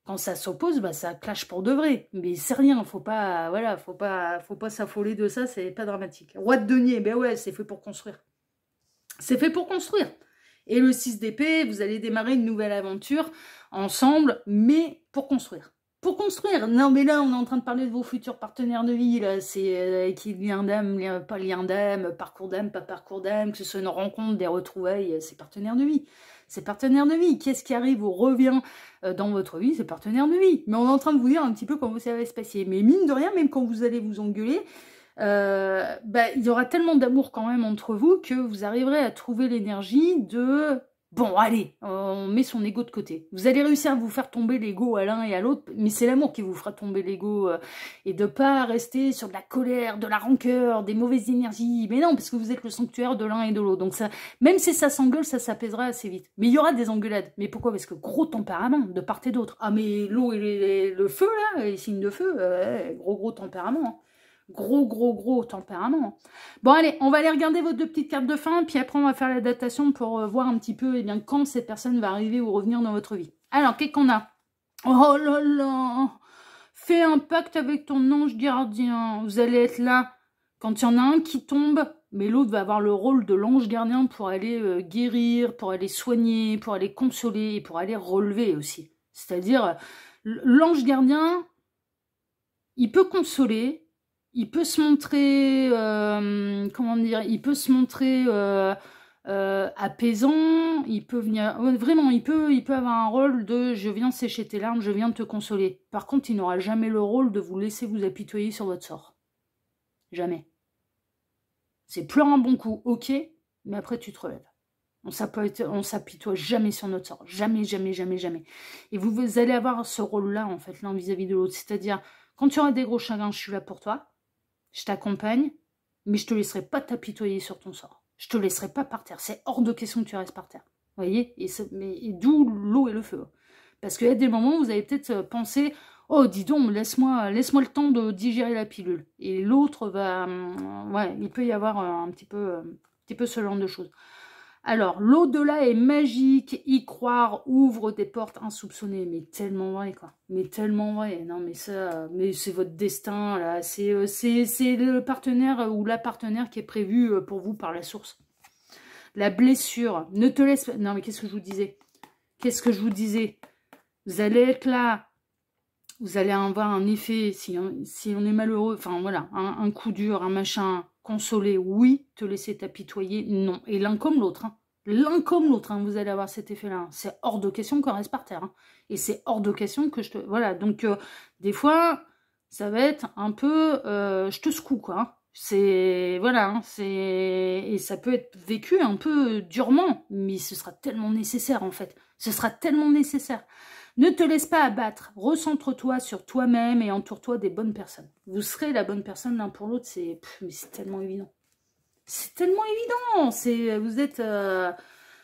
Quand ça s'oppose, bah ça clash pour de vrai. Mais c'est rien, faut pas, voilà, faut pas s'affoler de ça, c'est pas dramatique. Roi de denier, ben ouais, c'est fait pour construire. C'est fait pour construire. Et le 6 d'épée, vous allez démarrer une nouvelle aventure ensemble, mais pour construire. Pour construire. Non, mais là, on est en train de parler de vos futurs partenaires de vie. Là, c'est qui lien d'âme, pas lien d'âme, parcours d'âme, pas parcours d'âme, que ce soit une rencontre, des retrouvailles, c'est partenaires de vie. C'est partenaire de vie. Qu'est-ce qui arrive ou revient dans votre vie? C'est partenaire de vie. Mais on est en train de vous dire un petit peu comment ça va se passer. Mais mine de rien, même quand vous allez vous engueuler, bah, il y aura tellement d'amour quand même entre vous que vous arriverez à trouver l'énergie de... Bon, allez, on met son ego de côté. Vous allez réussir à vous faire tomber l'ego à l'un et à l'autre, mais c'est l'amour qui vous fera tomber l'ego et de pas rester sur de la colère, de la rancœur, des mauvaises énergies. Mais non, parce que vous êtes le sanctuaire de l'un et de l'autre. Donc ça, même si ça s'engueule, ça s'apaisera assez vite. Mais il y aura des engueulades. Mais pourquoi? Parce que gros tempérament de part et d'autre. Ah mais l'eau et le feu là, les signes de feu, gros tempérament. Hein. Gros tempérament. Bon, allez, on va aller regarder vos 2 petites cartes de fin, puis après, on va faire la datation pour voir un petit peu eh bien, quand cette personne va arriver ou revenir dans votre vie. Alors, qu'est-ce qu'on a? Oh là là! Fais un pacte avec ton ange gardien. Vous allez être là. Quand il y en a un qui tombe, mais l'autre va avoir le rôle de l'ange gardien pour aller guérir, pour aller soigner, pour aller consoler et pour aller relever aussi. C'est-à-dire, l'ange gardien, il peut consoler, il peut se montrer, comment dire, il peut se montrer apaisant, il peut venir, vraiment, il peut avoir un rôle de je viens sécher tes larmes, je viens te consoler. Par contre, il n'aura jamais le rôle de vous laisser vous apitoyer sur votre sort. Jamais. C'est pleure un bon coup, ok, mais après tu te relèves. On s'apitoie jamais sur notre sort. Jamais, jamais, jamais, jamais. Et vous allez avoir ce rôle-là, en fait, l'un vis-à-vis de l'autre. C'est-à-dire, quand tu auras des gros chagrins, je suis là pour toi. Je t'accompagne, mais je te laisserai pas t'apitoyer sur ton sort. Je te laisserai pas par terre. C'est hors de question que tu restes par terre. Vous voyez? Et d'où l'eau et le feu. Parce qu'il y a des moments où vous allez peut-être penser... Oh, dis donc, laisse-moi le temps de digérer la pilule. Et l'autre va... ouais, il peut y avoir un petit peu ce genre de choses. Alors, l'au-delà est magique, y croire ouvre des portes insoupçonnées. Mais tellement vrai, quoi. Mais tellement vrai. Non, mais ça, mais c'est votre destin, là. C'est le partenaire ou la partenaire qui est prévu pour vous par la source. La blessure. Ne te laisse pas... Non, mais qu'est-ce que je vous disais? Qu'est-ce que je vous disais? Vous allez être là. Vous allez avoir un effet, si on est malheureux, enfin voilà, un coup dur, un machin, consoler, oui, te laisser t'apitoyer, non. Et l'un comme l'autre, hein. L'un comme l'autre, hein, vous allez avoir cet effet-là. Hein. C'est hors de question qu'on reste par terre. Hein. Et c'est hors de question que je te... Voilà, donc des fois, ça va être un peu... je te secoue, quoi. Hein. C'est... Voilà, hein, c'est... Et ça peut être vécu un peu durement, mais ce sera tellement nécessaire, en fait. Ce sera tellement nécessaire. Ne te laisse pas abattre, recentre-toi sur toi-même et entoure-toi des bonnes personnes. Vous serez la bonne personne l'un pour l'autre, c'est tellement évident. C'est tellement évident, vous êtes...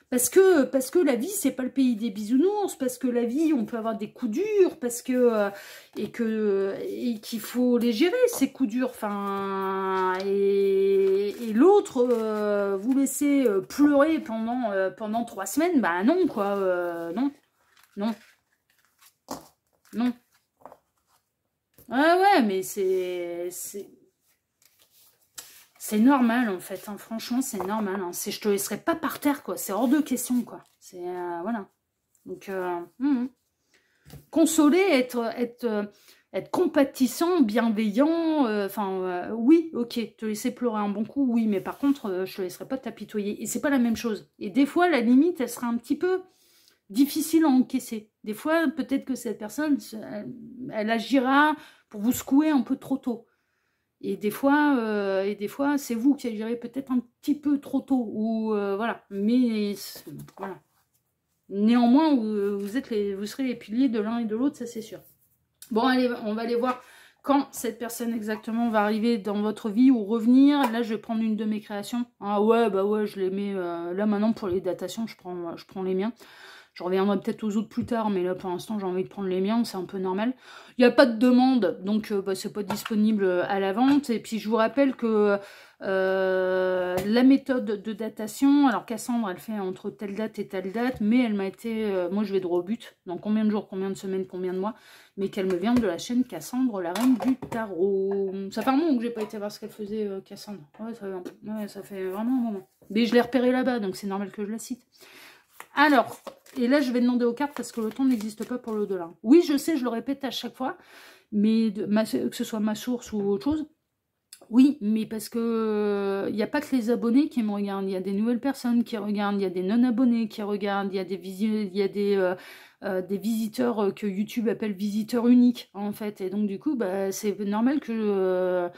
parce que la vie, c'est pas le pays des bisounours, parce que la vie, on peut avoir des coups durs, parce que... et qu'il faut les gérer, ces coups durs, enfin... Et l'autre, vous laisser pleurer pendant 3 semaines, bah non, quoi, non, non. Non. Ouais, mais c'est normal, en fait. Hein. Franchement, c'est normal. Hein. Je te laisserai pas par terre, quoi. C'est hors de question, quoi. C'est... voilà. Donc, consoler, être compatissant, bienveillant, oui, ok, te laisser pleurer un bon coup, oui, mais par contre, je te laisserai pas t'apitoyer. Et c'est pas la même chose. Et des fois, la limite, elle sera un petit peu... difficile à encaisser. Des fois, peut-être que cette personne, elle agira pour vous secouer un peu trop tôt. Et des fois, c'est vous qui agirez peut-être un petit peu trop tôt. Ou voilà. Mais voilà. Néanmoins, vous serez les piliers de l'un et de l'autre, ça c'est sûr. Bon, allez, on va aller voir quand cette personne exactement va arriver dans votre vie ou revenir. Là, je vais prendre une de mes créations. Ah ouais, bah ouais, je les mets là maintenant pour les datations, je prends les miens. Je reviendrai peut-être aux autres plus tard, mais là, pour l'instant, j'ai envie de prendre les miens, c'est un peu normal. Il n'y a pas de demande, donc c'est pas disponible à la vente. Et puis, je vous rappelle que la méthode de datation, alors Cassandre, elle fait entre telle date et telle date, mais elle m'a été... moi, je vais droit au but, dans combien de jours, combien de semaines, combien de mois, mais qu'elle me vient de la chaîne Cassandre, la reine du tarot. Ça fait un moment que j'ai pas été voir ce qu'elle faisait, Cassandre. Ouais, ça fait vraiment un moment. Mais je l'ai repérée là-bas, donc c'est normal que je la cite. Alors, et là, je vais demander aux cartes parce que le temps n'existe pas pour l'au-delà. Oui, je sais, je le répète à chaque fois, mais que ce soit ma source ou autre chose. Oui, mais parce que il n'y a pas que les abonnés qui me regardent. Il y a des nouvelles personnes qui regardent, il y a des non-abonnés qui regardent, il y a des visiteurs que YouTube appelle visiteurs uniques, en fait. Et donc, du coup, bah, c'est normal que...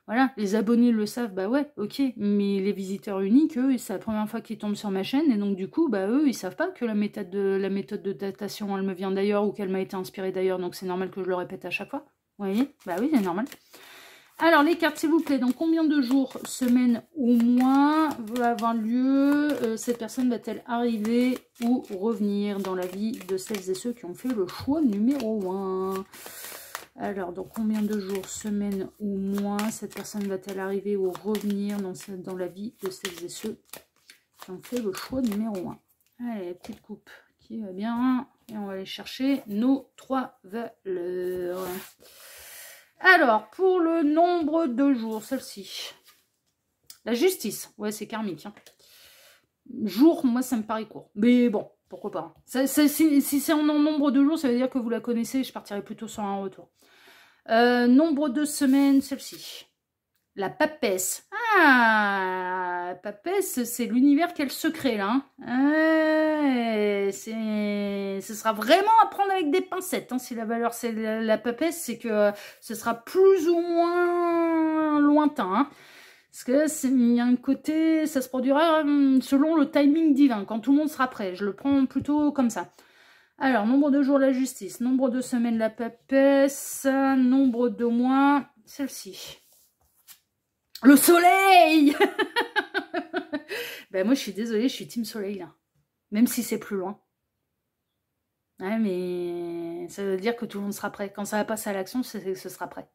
voilà, les abonnés le savent, bah ouais, ok, mais les visiteurs uniques, eux, c'est la première fois qu'ils tombent sur ma chaîne, et donc du coup, bah eux, ils savent pas que la méthode de datation, elle me vient d'ailleurs, ou qu'elle m'a été inspirée d'ailleurs, donc c'est normal que je le répète à chaque fois. Vous voyez? Bah oui, c'est normal. Alors, les cartes, s'il vous plaît, dans combien de jours, semaines ou mois va avoir lieu cette personne va-t-elle arriver ou revenir dans la vie de celles et ceux qui ont fait le choix numéro 1? Alors, dans combien de jours, semaines ou mois, cette personne va-t-elle arriver ou revenir dans la vie de celles et ceux qui ont fait le choix numéro 1? Allez, petite coupe qui va bien. Et on va aller chercher nos 3 valeurs. Alors, pour le nombre de jours, celle-ci. La justice, ouais, c'est karmique. Hein. Jour, moi, ça me paraît court. Mais bon, pourquoi pas. Si c'est en nombre de jours, ça veut dire que vous la connaissez. Je partirai plutôt sur un retour. Nombre de semaines, celle-ci. La papesse. Ah, papesse, c'est l'univers qu'elle se crée, là. Hein. Ce sera vraiment à prendre avec des pincettes. Hein, si la valeur, c'est la papesse, c'est que ce sera plus ou moins lointain. Hein. Parce que il y a un côté, ça se produira selon le timing divin, quand tout le monde sera prêt. Je le prends plutôt comme ça. Alors, nombre de jours, la justice. Nombre de semaines, la papesse. Nombre de mois, celle-ci. Le soleil. Ben moi, je suis désolée, je suis team soleil, là. Même si c'est plus loin. Ouais, mais ça veut dire que tout le monde sera prêt. Quand ça va passer à l'action, ce sera prêt.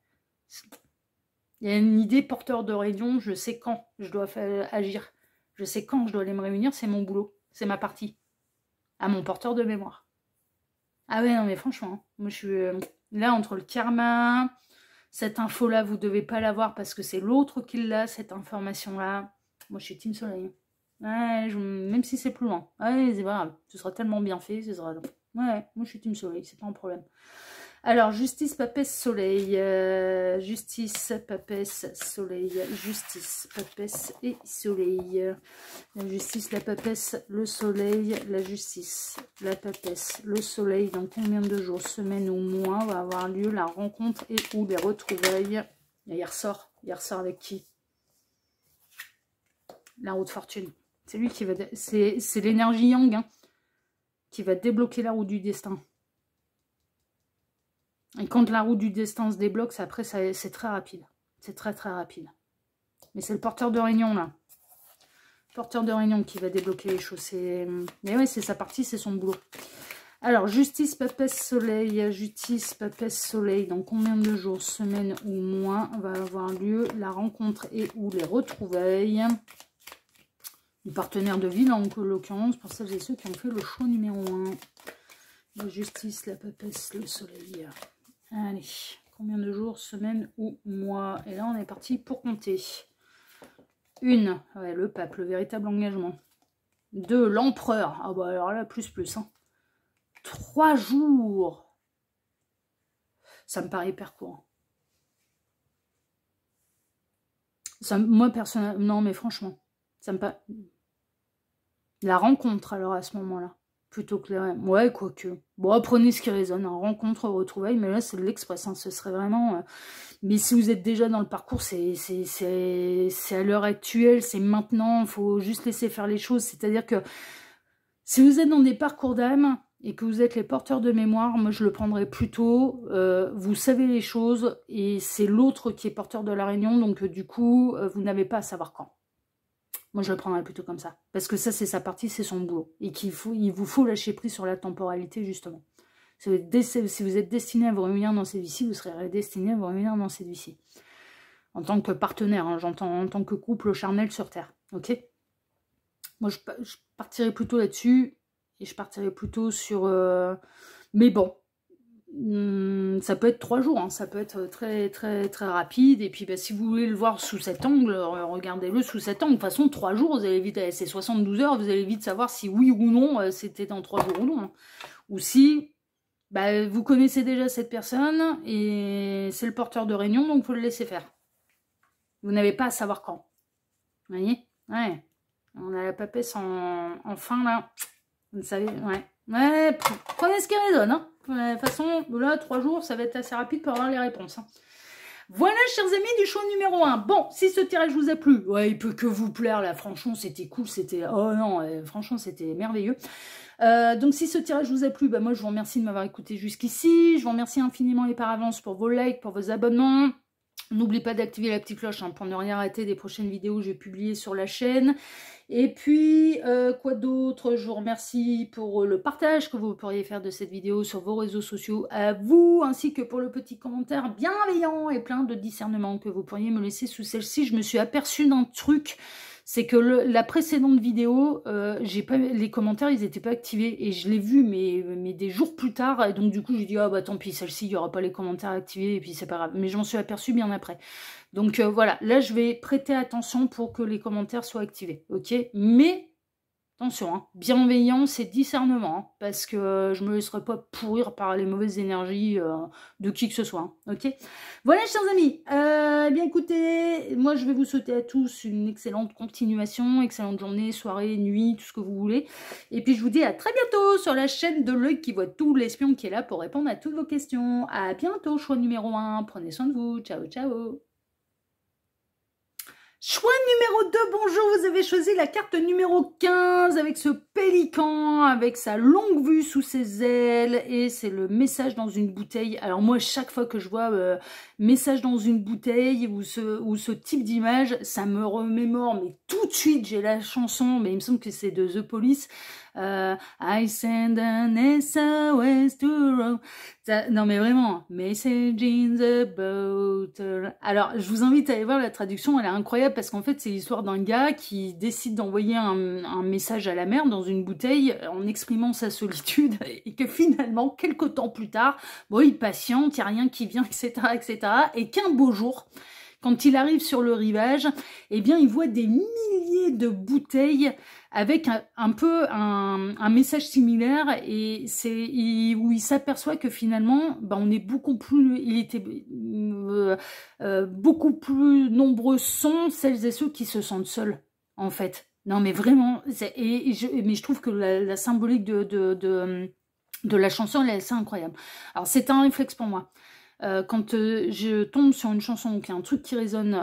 Il y a une idée porteur de réunion, je sais quand je dois agir. Je sais quand je dois aller me réunir, c'est mon boulot. C'est ma partie. À mon porteur de mémoire. Ah ouais, non mais franchement, hein, moi je suis là entre le karma, cette info-là, vous devez pas l'avoir parce que c'est l'autre qui l'a, cette information-là. Moi je suis team soleil. Ouais, même si c'est plus loin. Ouais, c'est pas grave. Ce sera tellement bien fait, ce sera... Ouais, moi je suis team soleil, c'est pas un problème. Alors, justice, papesse, soleil. Justice, papesse, soleil. Justice, papesse et soleil. La justice, la papesse, le soleil. La justice, la papesse, le soleil. Dans combien de jours, semaines ou mois va avoir lieu la rencontre et ou les retrouvailles? Et il ressort. Il ressort avec qui? La roue de fortune. C'est lui qui va... C'est l'énergie yang hein, qui va débloquer la roue du destin. Et quand la roue du destin se débloque, après, c'est très rapide. C'est très, très rapide. Mais c'est le porteur de réunion, là. Le porteur de réunion qui va débloquer les choses. Mais ouais, c'est sa partie, c'est son boulot. Alors, justice, papesse, soleil. Justice, papesse, soleil. Dans combien de jours, semaines ou mois va avoir lieu la rencontre et ou les retrouvailles du partenaire de vie, en l'occurrence, pour celles et ceux qui ont fait le choix numéro 1. La justice, la papesse, le soleil. Allez, combien de jours, semaines ou mois? Et là, on est parti pour compter. 1, ouais, le pape, le véritable engagement. 2, l'empereur. Ah bah alors là, plus. Hein. 3 jours. Ça me paraît hyper court. Ça, moi, personnellement, non, mais franchement, ça me paraît... La rencontre, alors, à ce moment-là. Plutôt que les... Ouais, quoique. Bon, prenez ce qui résonne. Hein. Rencontre, retrouvailles, mais là, c'est de l'express. Hein. Ce serait vraiment... Mais si vous êtes déjà dans le parcours, c'est à l'heure actuelle, c'est maintenant. Il faut juste laisser faire les choses. C'est-à-dire que si vous êtes dans des parcours d'âme et que vous êtes les porteurs de mémoire, moi, je le prendrais plutôt. Vous savez les choses et c'est l'autre qui est porteur de la réunion. Donc, du coup, vous n'avez pas à savoir quand. Moi, je le prendrais plutôt comme ça. Parce que ça, c'est sa partie, c'est son boulot. Et il vous faut lâcher prise sur la temporalité, justement. Si vous êtes destiné à vous réunir dans cette vie-ci, vous serez destiné à vous réunir dans cette vie-ci. En tant que partenaire, hein, j'entends en tant que couple charnel sur Terre. Ok? Moi, je partirais plutôt là-dessus. Et je partirais plutôt sur... Mais bon. Ça peut être 3 jours, hein, ça peut être très très très rapide, et puis bah, si vous voulez le voir sous cet angle, regardez-le sous cet angle. De toute façon, 3 jours, vous allez vite, c'est 72 heures, vous allez vite savoir si oui ou non, c'était dans 3 jours ou non. Hein. Ou si bah, vous connaissez déjà cette personne, et c'est le porteur de réunion, donc vous le laissez faire. Vous n'avez pas à savoir quand. Vous voyez? Ouais. On a la papesse en fin, là. Vous savez, ouais. Ouais, prenez ce qui résonne, hein. De toute façon, là, 3 jours, ça va être assez rapide pour avoir les réponses. Hein. Voilà, chers amis, du show numéro 1. Bon, si ce tirage vous a plu, ouais, il peut que vous plaire, là, franchement, c'était cool, c'était... Oh non, franchement, c'était merveilleux. Donc, si ce tirage vous a plu, bah, moi, je vous remercie de m'avoir écouté jusqu'ici. Je vous remercie infiniment et par avance pour vos likes, pour vos abonnements. N'oubliez pas d'activer la petite cloche hein, pour ne rien rater des prochaines vidéos que je vais publier sur la chaîne. Et puis, quoi d'autre? Je vous remercie pour le partage que vous pourriez faire de cette vidéo sur vos réseaux sociaux à vous, ainsi que pour le petit commentaire bienveillant et plein de discernement que vous pourriez me laisser sous celle-ci. Je me suis aperçue d'un truc, c'est que la précédente vidéo, j'ai pas les commentaires, ils étaient pas activés et je l'ai vu mais des jours plus tard. Et donc du coup, j'ai dit ah bah tant pis, celle-ci, il y aura pas les commentaires activés et puis c'est pas grave. Mais je m'en suis aperçue bien après. Donc voilà, là je vais prêter attention pour que les commentaires soient activés, ok? Mais attention, hein, bienveillance et discernement, hein, parce que je me laisserai pas pourrir par les mauvaises énergies de qui que ce soit, hein, ok? Voilà, chers amis, eh bien écoutez, moi je vais vous souhaiter à tous une excellente continuation, excellente journée, soirée, nuit, tout ce que vous voulez. Et puis je vous dis à très bientôt sur la chaîne de l'œil qui voit tout, l'espion qui est là pour répondre à toutes vos questions. À bientôt, choix numéro 1, prenez soin de vous, ciao ciao. Choix numéro 2, bonjour, vous avez choisi la carte numéro 15 avec ce pélican, avec sa longue vue sous ses ailes et c'est le message dans une bouteille. Alors moi, chaque fois que je vois message dans une bouteille ou ce type d'image, ça me remémore, mais tout de suite, j'ai la chanson, mais il me semble que c'est de The Police. I send an SOS to Rome. Non mais vraiment, message in the bottle. Alors je vous invite à aller voir la traduction, elle est incroyable parce qu'en fait c'est l'histoire d'un gars qui décide d'envoyer un message à la mer dans une bouteille en exprimant sa solitude et que finalement quelques temps plus tard, bon il patiente, il n'y a rien qui vient, etc., etc. Et qu'un beau jour, quand il arrive sur le rivage, eh bien il voit des milliers de bouteilles avec un peu un message similaire et c'est où il s'aperçoit que finalement on est beaucoup plus, il était beaucoup plus nombreux sont celles et ceux qui se sentent seuls en fait. Non mais vraiment, mais je trouve que la symbolique de la chanson elle est assez incroyable. Alors c'est un réflexe pour moi. Quand je tombe sur une chanson ou qu'il y a un truc qui résonne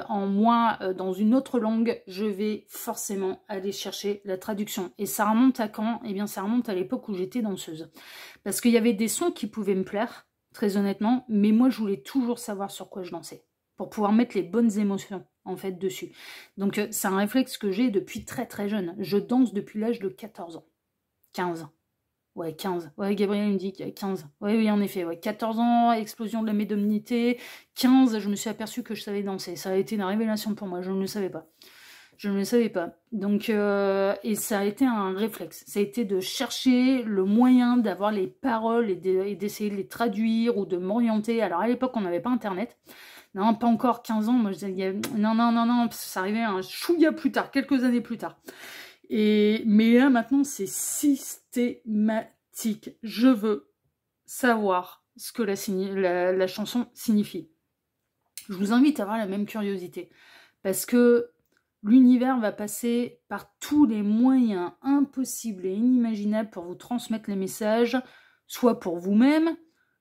en moi dans une autre langue, je vais forcément aller chercher la traduction. Et ça remonte à quand? Eh bien, ça remonte à l'époque où j'étais danseuse. Parce qu'il y avait des sons qui pouvaient me plaire, très honnêtement, mais moi, je voulais toujours savoir sur quoi je dansais, pour pouvoir mettre les bonnes émotions, en fait, dessus. Donc, c'est un réflexe que j'ai depuis très très jeune. Je danse depuis l'âge de 14 ans. 15 ans. Ouais, 15. Ouais, Gabriel me dit qu'il y a 15. Ouais, oui, en effet. Ouais. 14 ans, explosion de la médiumnité. 15, je me suis aperçue que je savais danser. Ça a été une révélation pour moi. Je ne le savais pas. Je ne le savais pas. Donc, et ça a été un réflexe. Ça a été de chercher le moyen d'avoir les paroles et d'essayer de les traduire ou de m'orienter. Alors, à l'époque, on n'avait pas Internet. Non, pas encore 15 ans. Moi, je disais, non. Ça arrivait un chouïa plus tard, quelques années plus tard. Mais là, maintenant, c'est systématique. Je veux savoir ce que la chanson signifie. Je vous invite à avoir la même curiosité. Parce que l'univers va passer par tous les moyens impossibles et inimaginables pour vous transmettre les messages, soit pour vous-même,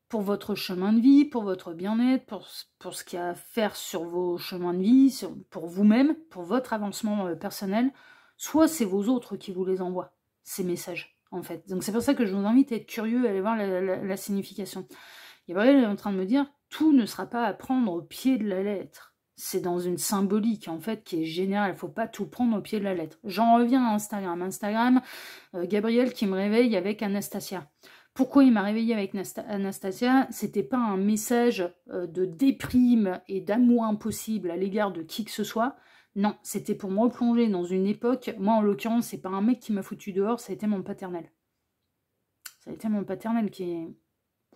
pour votre chemin de vie, pour votre bien-être, pour ce qu'il y a à faire sur vos chemins de vie, pour vous-même, pour votre avancement personnel, soit c'est vos autres qui vous les envoient, ces messages, en fait. Donc c'est pour ça que je vous invite à être curieux, à aller voir la signification. Gabriel est en train de me dire, tout ne sera pas à prendre au pied de la lettre. C'est dans une symbolique, en fait, qui est générale. Il ne faut pas tout prendre au pied de la lettre. J'en reviens à Instagram. Instagram, Gabriel qui me réveille avec Anastasia. Pourquoi il m'a réveillée avec Anastasia? C'était pas un message de déprime et d'amour impossible à l'égard de qui que ce soit. Non, c'était pour me replonger dans une époque. Moi, en l'occurrence, c'est pas un mec qui m'a foutu dehors, ça a été mon paternel. Ça a été mon paternel qui...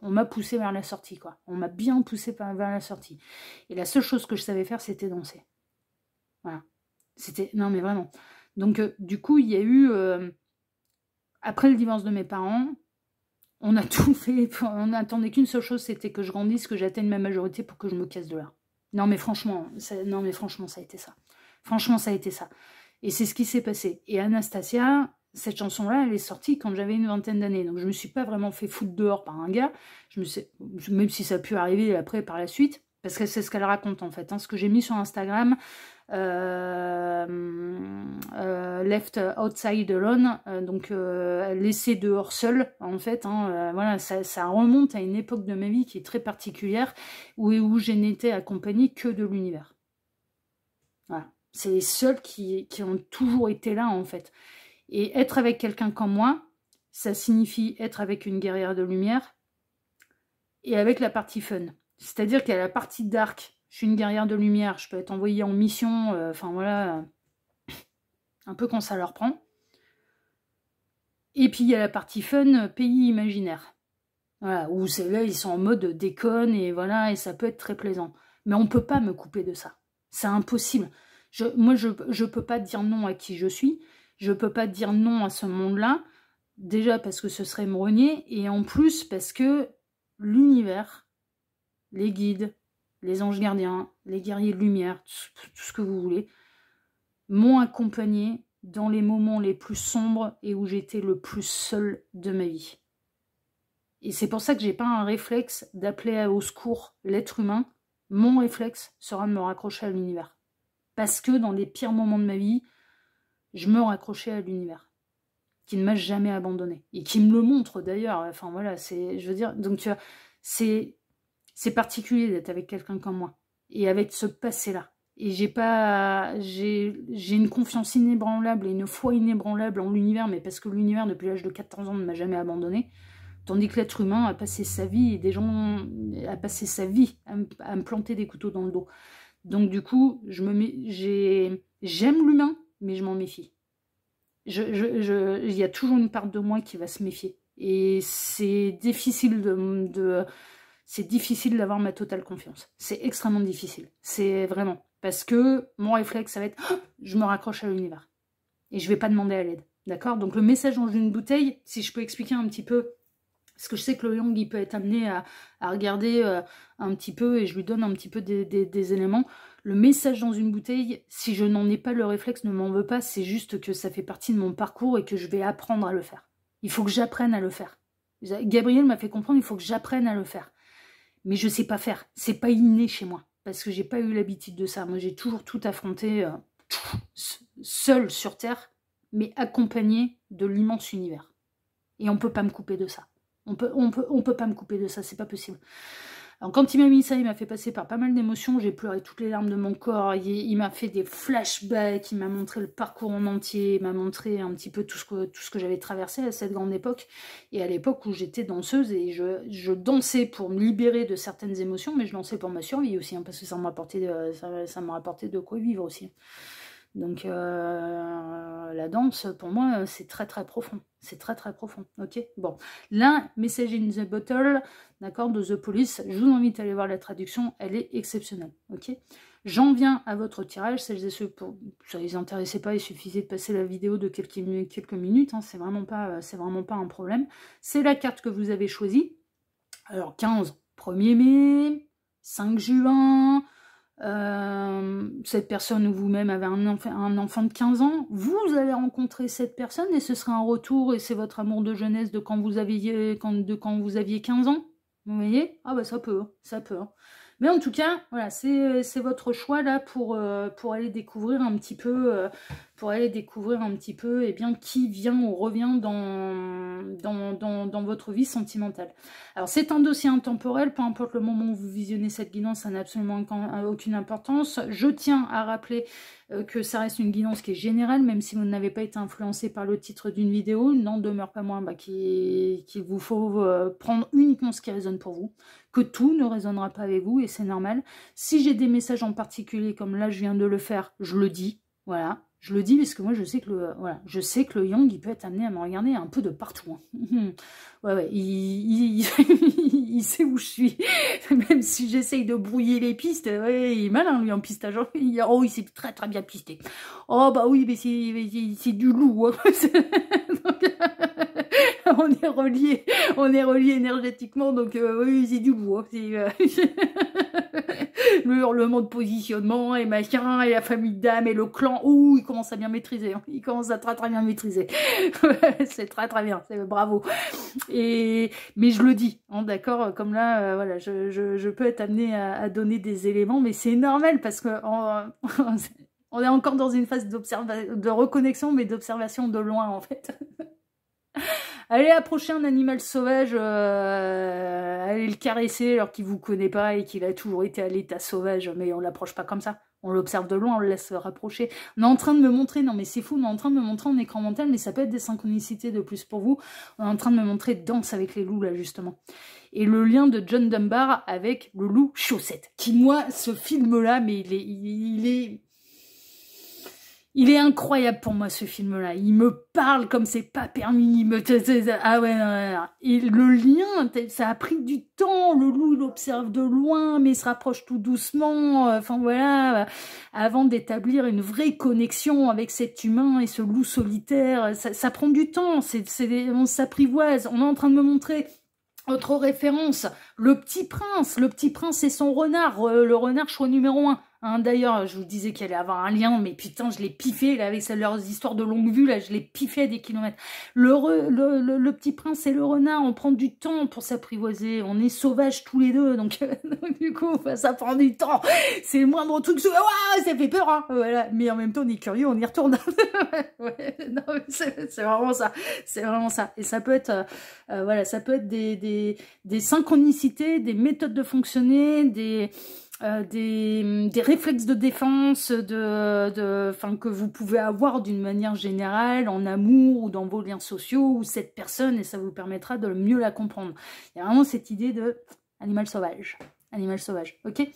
On m'a poussé vers la sortie, quoi. On m'a bien poussé vers la sortie. Et la seule chose que je savais faire, c'était danser. Voilà. C'était... Non, mais vraiment. Donc, du coup, il y a eu... Après le divorce de mes parents, on a tout fait. On n'attendait qu'une seule chose, c'était que je grandisse, que j'atteigne ma majorité pour que je me casse de là. Non, mais franchement, ça a été ça. Franchement, ça a été ça. Et c'est ce qui s'est passé. Et Anastasia, cette chanson-là, elle est sortie quand j'avais une vingtaine d'années. Donc, je ne me suis pas vraiment fait foutre dehors par un gars. Même si ça a pu arriver après, par la suite. Parce que c'est ce qu'elle raconte, en fait. Hein. Ce que j'ai mis sur Instagram, Left Outside Alone, donc laissé dehors seul, en fait. Hein, voilà, ça remonte à une époque de ma vie qui est très particulière, où je n'étais accompagnée que de l'univers. Voilà. C'est les seuls qui ont toujours été là, en fait. Et être avec quelqu'un comme moi, ça signifie être avec une guerrière de lumière et avec la partie fun. C'est-à-dire qu'il y a la partie dark. Je suis une guerrière de lumière, je peux être envoyée en mission, enfin voilà. un peu quand ça leur prend. Et puis il y a la partie fun, pays imaginaire. Voilà, où c'est là, ils sont en mode déconne, et voilà, et ça peut être très plaisant. Mais on peut pas me couper de ça. C'est impossible. Moi, je peux pas dire non à qui je suis. Je peux pas dire non à ce monde-là. Déjà parce que ce serait me renier, et en plus parce que l'univers, les guides, les anges gardiens, les guerriers de lumière, tout ce que vous voulez, m'ont accompagné dans les moments les plus sombres et où j'étais le plus seul de ma vie. Et c'est pour ça que j'ai pas un réflexe d'appeler au secours l'être humain. Mon réflexe sera de me raccrocher à l'univers. Parce que dans les pires moments de ma vie, je me raccrochais à l'univers, qui ne m'a jamais abandonné. Et qui me le montre d'ailleurs. Enfin voilà, je veux dire, donc tu vois, c'est particulier d'être avec quelqu'un comme moi. Et avec ce passé-là. Et j'ai une confiance inébranlable et une foi inébranlable en l'univers, mais parce que l'univers, depuis l'âge de 14 ans, ne m'a jamais abandonné. Tandis que l'être humain a passé sa vie, et a passé sa vie à me planter des couteaux dans le dos. Donc du coup, j'aime l'humain, mais je m'en méfie. Il y a toujours une part de moi qui va se méfier. Et c'est difficile c'est difficile d'avoir ma totale confiance. C'est extrêmement difficile. C'est vraiment. Parce que mon réflexe, ça va être je me raccroche à l'univers. Et je vais pas demander à l'aide. D'accord? Donc le message dans une bouteille, si je peux expliquer un petit peu, parce que je sais que le yang, il peut être amené à regarder un petit peu, et je lui donne un petit peu des éléments. Le message dans une bouteille, si je n'en ai pas le réflexe, ne m'en veux pas, c'est juste que ça fait partie de mon parcours et que je vais apprendre à le faire. Il faut que j'apprenne à le faire. Gabriel m'a fait comprendre, il faut que j'apprenne à le faire. Mais je sais pas faire. C'est pas inné chez moi. Parce que j'ai pas eu l'habitude de ça. Moi, j'ai toujours tout affronté seul sur Terre, mais accompagné de l'immense univers. Et on peut pas me couper de ça. On peut pas me couper de ça, c'est pas possible. Alors quand il m'a mis ça, il m'a fait passer par pas mal d'émotions, j'ai pleuré toutes les larmes de mon corps, il m'a fait des flashbacks, il m'a montré le parcours en entier, il m'a montré un petit peu tout ce que j'avais traversé à cette grande époque, et à l'époque où j'étais danseuse, et je dansais pour me libérer de certaines émotions, mais je dansais pour ma survie aussi, hein, parce que ça m'a rapporté de quoi vivre aussi. Donc la danse, pour moi, c'est très très profond. C'est très très profond, ok. Bon, là, Message in the Bottle, d'accord, de The Police, je vous invite à aller voir la traduction, elle est exceptionnelle, ok. J'en viens à votre tirage, celles et ceux pour ça les intéressait pas, il suffisait de passer la vidéo de quelques minutes, hein, c'est vraiment pas un problème. C'est la carte que vous avez choisie. Alors 15, 1er mai, 5 juin... cette personne ou vous-même avez un enfant de 15 ans, vous allez rencontrer cette personne et ce sera un retour, et c'est votre amour de jeunesse de quand vous aviez 15 ans, vous voyez? Ah bah ça peut. Mais en tout cas, voilà, c'est votre choix là pour aller découvrir un petit peu, eh bien, qui vient ou revient dans votre vie sentimentale. Alors c'est un dossier intemporel, peu importe le moment où vous visionnez cette guidance, ça n'a absolument aucune importance. Je tiens à rappeler que ça reste une guidance qui est générale, même si vous n'avez pas été influencé par le titre d'une vidéo, n'en demeure pas moins qu'il vous faut prendre uniquement ce qui résonne pour vous, que tout ne résonnera pas avec vous, et c'est normal. Si j'ai des messages en particulier, comme là je viens de le faire, je le dis, voilà. Je le dis parce que moi je sais que le yang il peut être amené à me regarder un peu de partout. Hein. Ouais, il sait où je suis. Même si j'essaye de brouiller les pistes, ouais, il est malin lui en pistage. Oh, il s'est très très bien pisté. Oh bah oui, mais c'est du loup. Hein. Donc, on est relié énergétiquement, donc oui, c'est du loup. Hein. Le hurlement de positionnement et machin, et la famille de dames et le clan, ouh, il commence à bien maîtriser, hein. Il commence à très très bien maîtriser. C'est très très bien, bravo. Mais je le dis, hein, d'accord, comme là, voilà, je peux être amenée à donner des éléments, mais c'est normal parce que on est encore dans une phase de reconnexion, mais d'observation de loin en fait. Allez approcher un animal sauvage, allez le caresser alors qu'il vous connaît pas et qu'il a toujours été à l'état sauvage, mais on l'approche pas comme ça. On l'observe de loin, on le laisse rapprocher. On est en train de me montrer, non mais c'est fou, on est en train de me montrer en écran mental, mais ça peut être des synchronicités de plus pour vous. On est en train de me montrer Danse avec les loups là justement. Et le lien de John Dunbar avec le loup Chaussette, qui moi, ce film là, mais Il est incroyable pour moi ce film-là. Il me parle comme c'est pas permis. Ah ouais, non. Et le lien, ça a pris du temps. Le loup, il observe de loin, mais il se rapproche tout doucement. Enfin voilà, avant d'établir une vraie connexion avec cet humain et ce loup solitaire. Ça prend du temps. On s'apprivoise. On est en train de me montrer autre référence. Le Petit Prince. Le Petit Prince et son renard. Le renard choix numéro 1. Hein, d'ailleurs, je vous disais qu'il allait avoir un lien, mais putain, je l'ai piffé, là, avec leurs histoires de longue vue, là, je l'ai piffé à des kilomètres. Le Petit Prince et le renard, on prend du temps pour s'apprivoiser, on est sauvages tous les deux, donc du coup, ça prend du temps. C'est le moindre truc, ça fait peur, hein, voilà. Mais en même temps, on est curieux, on y retourne. Ouais, non, c'est vraiment ça, c'est vraiment ça. Et ça peut être, voilà, ça peut être des synchronicités, des méthodes de fonctionner, des réflexes de défense que vous pouvez avoir d'une manière générale en amour ou dans vos liens sociaux ou cette personne, et ça vous permettra de mieux la comprendre. Il y a vraiment cette idée de animal sauvage, ok.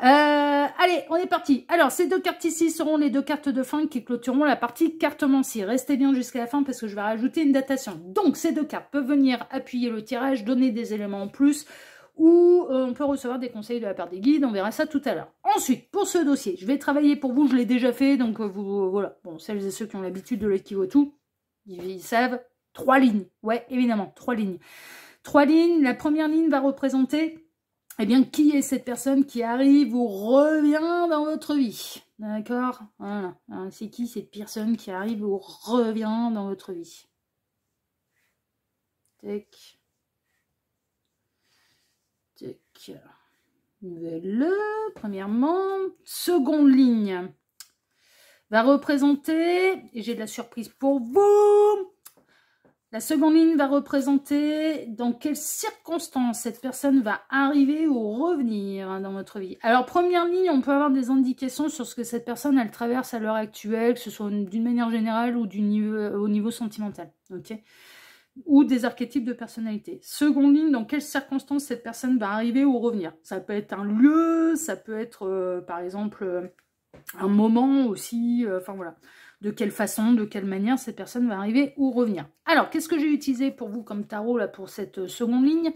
Allez, on est parti. Alors, ces deux cartes ici seront les deux cartes de fin qui clôtureront la partie cartomancie. Restez bien jusqu'à la fin parce que je vais rajouter une datation. Donc, ces deux cartes peuvent venir appuyer le tirage, donner des éléments en plus, ou on peut recevoir des conseils de la part des guides, on verra ça tout à l'heure. Ensuite, pour ce dossier, je vais travailler pour vous, je l'ai déjà fait, donc voilà. Bon, celles et ceux qui ont l'habitude de l'Ekivotu, ils savent, 3 lignes. Ouais, évidemment, 3 lignes. 3 lignes, la première ligne va représenter, eh bien, qui est cette personne qui arrive ou revient dans votre vie. D'accord? Voilà. C'est qui cette personne qui arrive ou revient dans votre vie? Tac. Nouvelle, premièrement. Seconde ligne va représenter, et j'ai de la surprise pour vous, la seconde ligne va représenter dans quelles circonstances cette personne va arriver ou revenir dans votre vie. Alors, première ligne, on peut avoir des indications sur ce que cette personne, elle traverse à l'heure actuelle, que ce soit d'une manière générale ou au niveau sentimental. Ok ? Ou des archétypes de personnalité. Seconde ligne, dans quelles circonstances cette personne va arriver ou revenir. Ça peut être un lieu, ça peut être par exemple un moment aussi, enfin voilà. De quelle façon, de quelle manière cette personne va arriver ou revenir. Alors, qu'est-ce que j'ai utilisé pour vous comme tarot là pour cette seconde ligne?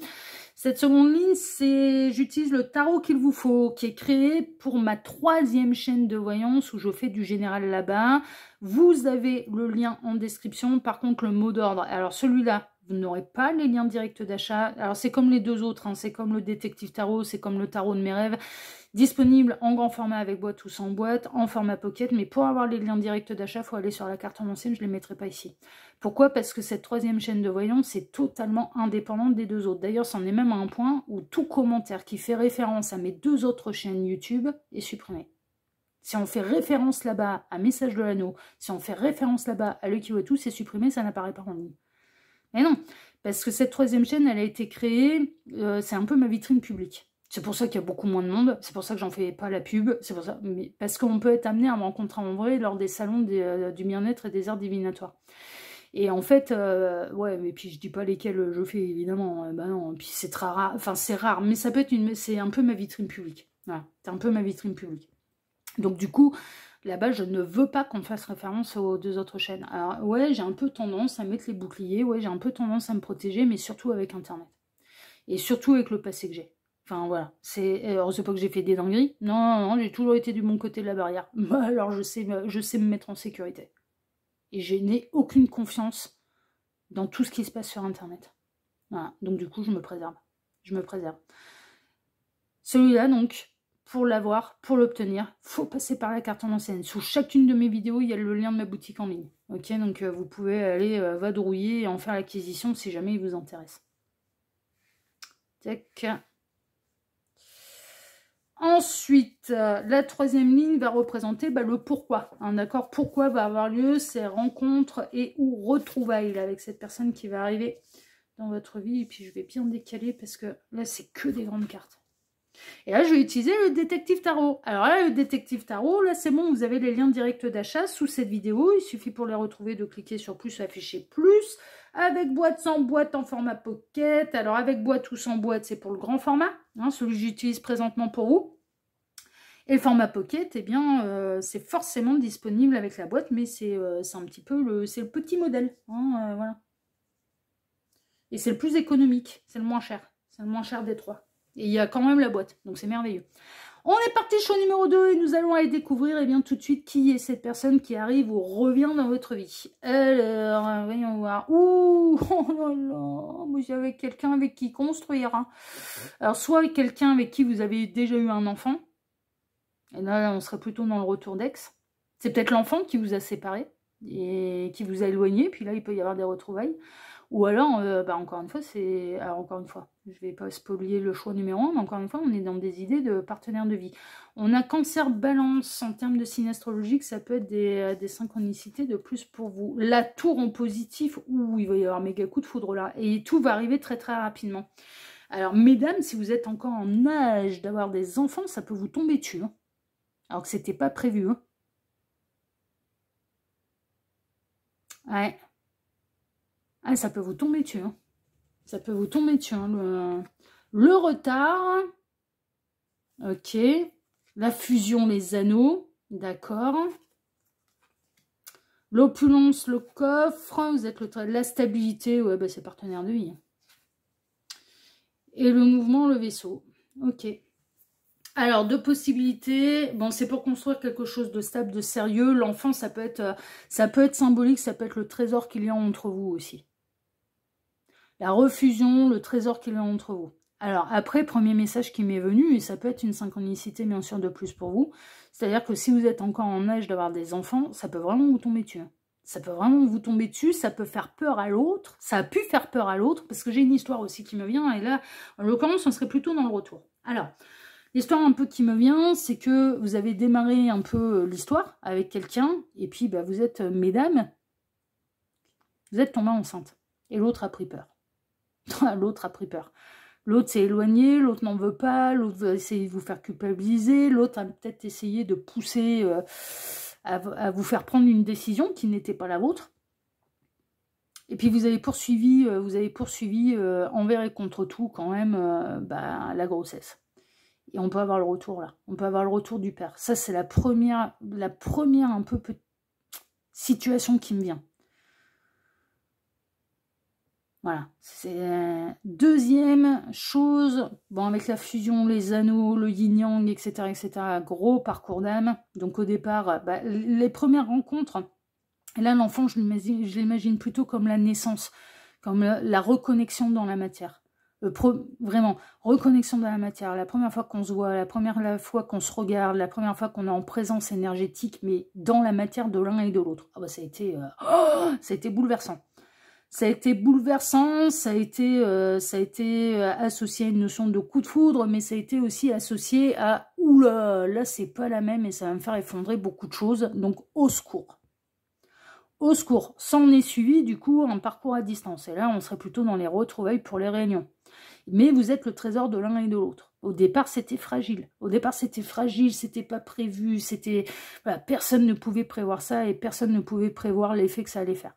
Cette seconde ligne, c'est j'utilise le tarot qu'il vous faut, qui est créé pour ma 3e chaîne de voyance où je fais du général là-bas. Vous avez le lien en description. Par contre, le mot d'ordre, alors celui-là, vous n'aurez pas les liens directs d'achat. Alors, c'est comme les deux autres, hein. C'est comme le détective tarot, c'est comme le tarot de mes rêves. Disponible en grand format avec boîte ou sans boîte, en format pocket, mais pour avoir les liens directs d'achat, il faut aller sur la carte en ancienne, je ne les mettrai pas ici. Pourquoi? Parce que cette 3e chaîne de voyance est totalement indépendante des deux autres. D'ailleurs, c'en est même à un point où tout commentaire qui fait référence à mes 2 autres chaînes YouTube est supprimé. Si on fait référence là-bas à Message de l'Anneau, si on fait référence là-bas à l'Ekivotu, c'est supprimé, ça n'apparaît pas en ligne. Mais non, parce que cette 3e chaîne, elle a été créée, c'est un peu ma vitrine publique. C'est pour ça qu'il y a beaucoup moins de monde, c'est pour ça que j'en fais pas la pub, c'est pour ça, mais parce qu'on peut être amené à me rencontrer en vrai lors des salons du bien-être et des arts divinatoires. Et en fait, ouais, mais puis je dis pas lesquels je fais, évidemment, bah non, puis c'est très rare, enfin c'est rare, mais ça peut être c'est un peu ma vitrine publique, voilà, c'est un peu ma vitrine publique. Donc du coup, là-bas, je ne veux pas qu'on fasse référence aux 2 autres chaînes. Alors ouais, j'ai un peu tendance à mettre les boucliers, ouais, j'ai un peu tendance à me protéger, mais surtout avec Internet. Et surtout avec le passé que j'ai. Enfin voilà, c'est pas que j'ai fait des dingueries. Non, j'ai toujours été du bon côté de la barrière. Alors je sais me mettre en sécurité. Et je n'ai aucune confiance dans tout ce qui se passe sur Internet. Voilà, donc du coup je me préserve. Celui-là donc, pour l'avoir, pour l'obtenir, faut passer par la carte en ancienne. Sous chacune de mes vidéos, il y a le lien de ma boutique en ligne. Ok, donc vous pouvez aller vadrouiller et en faire l'acquisition si jamais il vous intéresse. Tac. Ensuite, la 3e ligne va représenter le pourquoi. Hein, d'accord? Pourquoi va avoir lieu ces rencontres et ou retrouvailles là, avec cette personne qui va arriver dans votre vie. Et puis je vais bien décaler parce que là, c'est que des grandes cartes. Et là, je vais utiliser le détective tarot. Alors là, le détective tarot, là, c'est bon, vous avez les liens directs d'achat sous cette vidéo. Il suffit pour les retrouver de cliquer sur plus, afficher plus. Avec boîte, sans boîte, en format pocket. Alors, avec boîte ou sans boîte, c'est pour le grand format. Hein, celui que j'utilise présentement pour vous. Et le format pocket, eh bien, c'est forcément disponible avec la boîte, mais c'est un petit peu le petit modèle. Hein, voilà. Et c'est le plus économique, c'est le moins cher. C'est le moins cher des trois. Et il y a quand même la boîte, donc c'est merveilleux. On est parti sur numéro 2 et nous allons aller découvrir eh bien, tout de suite qui est cette personne qui arrive ou revient dans votre vie. Alors, voyons voir. Ouh, oh là là, vous avez quelqu'un avec qui construire. Hein. Alors, soit quelqu'un avec qui vous avez déjà eu un enfant. Et là, on serait plutôt dans le retour d'ex. C'est peut-être l'enfant qui vous a séparé et qui vous a éloigné. Puis là, il peut y avoir des retrouvailles. Ou alors, encore une fois, c'est... Alors, encore une fois, je ne vais pas spolier le choix numéro 1, mais encore une fois, on est dans des idées de partenaires de vie. On a Cancer Balance, en termes de signe astrologique, ça peut être des synchronicités de plus pour vous. La tour en positif, où il va y avoir un méga coup de foudre là, et tout va arriver très très rapidement. Alors, mesdames, si vous êtes encore en âge d'avoir des enfants, ça peut vous tomber dessus. Hein. Alors que c'était pas prévu. Hein. Ouais. Ah, ça peut vous tomber dessus. Hein. Ça peut vous tomber dessus. Hein. Le retard. Ok. La fusion, les anneaux. D'accord. L'opulence, le coffre. Vous êtes la stabilité. Ouais, bah, c'est partenaire de vie. Et le mouvement, le vaisseau. Ok. Alors, deux possibilités. Bon, c'est pour construire quelque chose de stable, de sérieux. L'enfant, ça peut être symbolique. Ça peut être le trésor qu'il y a entre vous aussi. La refusion, le trésor qu'il y a entre vous. Alors après, premier message qui m'est venu, et ça peut être une synchronicité bien sûr de plus pour vous, c'est-à-dire que si vous êtes encore en âge d'avoir des enfants, ça peut vraiment vous tomber dessus. Ça peut vraiment vous tomber dessus, ça peut faire peur à l'autre, ça a pu faire peur à l'autre, parce que j'ai une histoire aussi qui me vient, et là, en l'occurrence, on serait plutôt dans le retour. Alors, l'histoire un peu qui me vient, c'est que vous avez démarré un peu l'histoire avec quelqu'un, et puis bah, vous êtes, mesdames, vous êtes tombées enceinte, et l'autre a pris peur. L'autre a pris peur. L'autre s'est éloigné, l'autre n'en veut pas, l'autre va essayer de vous faire culpabiliser, l'autre a peut-être essayé de pousser à vous faire prendre une décision qui n'était pas la vôtre. Et puis vous avez poursuivi envers et contre tout quand même la grossesse. Et on peut avoir le retour là. On peut avoir le retour du père. Ça, c'est la première un peu situation qui me vient. Voilà, c'est deuxième chose, bon avec la fusion, les anneaux, le yin-yang, etc., gros parcours d'âme. Donc au départ, les premières rencontres, et là l'enfant je l'imagine plutôt comme la naissance, comme la reconnexion dans la matière. Vraiment, reconnexion dans la matière, la première fois qu'on se voit, la première fois qu'on se regarde, la première fois qu'on est en présence énergétique, mais dans la matière de l'un et de l'autre. Ah bah ça a été bouleversant. Ça a été bouleversant, ça a été associé à une notion de coup de foudre, mais ça a été aussi associé à « Oula, là c'est pas la même et ça va me faire effondrer beaucoup de choses, donc au secours ». Au secours, s'en est suivi du coup un parcours à distance. Et là, on serait plutôt dans les retrouvailles pour les réunions. Mais vous êtes le trésor de l'un et de l'autre. Au départ, c'était fragile. Au départ, c'était pas prévu, personne ne pouvait prévoir ça et personne ne pouvait prévoir l'effet que ça allait faire.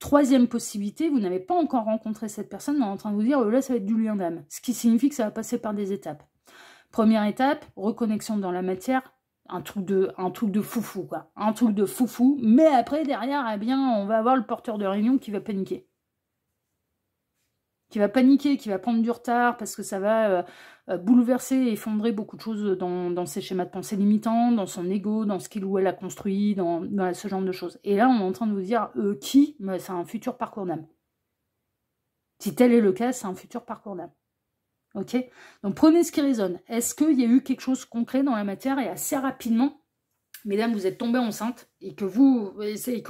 Troisième possibilité, vous n'avez pas encore rencontré cette personne, mais on est en train de vous dire, là, ça va être du lien d'âme. Ce qui signifie que ça va passer par des étapes. Première étape, reconnexion dans la matière, un truc de foufou, quoi. Un truc de foufou, mais après, derrière, eh bien, on va avoir le porteur de réunion qui va paniquer. Qui va prendre du retard, parce que ça va bouleverser et effondrer beaucoup de choses dans ses schémas de pensée limitants, dans son ego, dans ce qu'il ou elle a construit, dans ce genre de choses. Et là, on est en train de vous dire, c'est un futur parcours d'âme. Si tel est le cas, c'est un futur parcours d'âme. Ok? Donc prenez ce qui résonne. Est-ce qu'il y a eu quelque chose de concret dans la matière et assez rapidement, mesdames, vous êtes tombées enceintes et que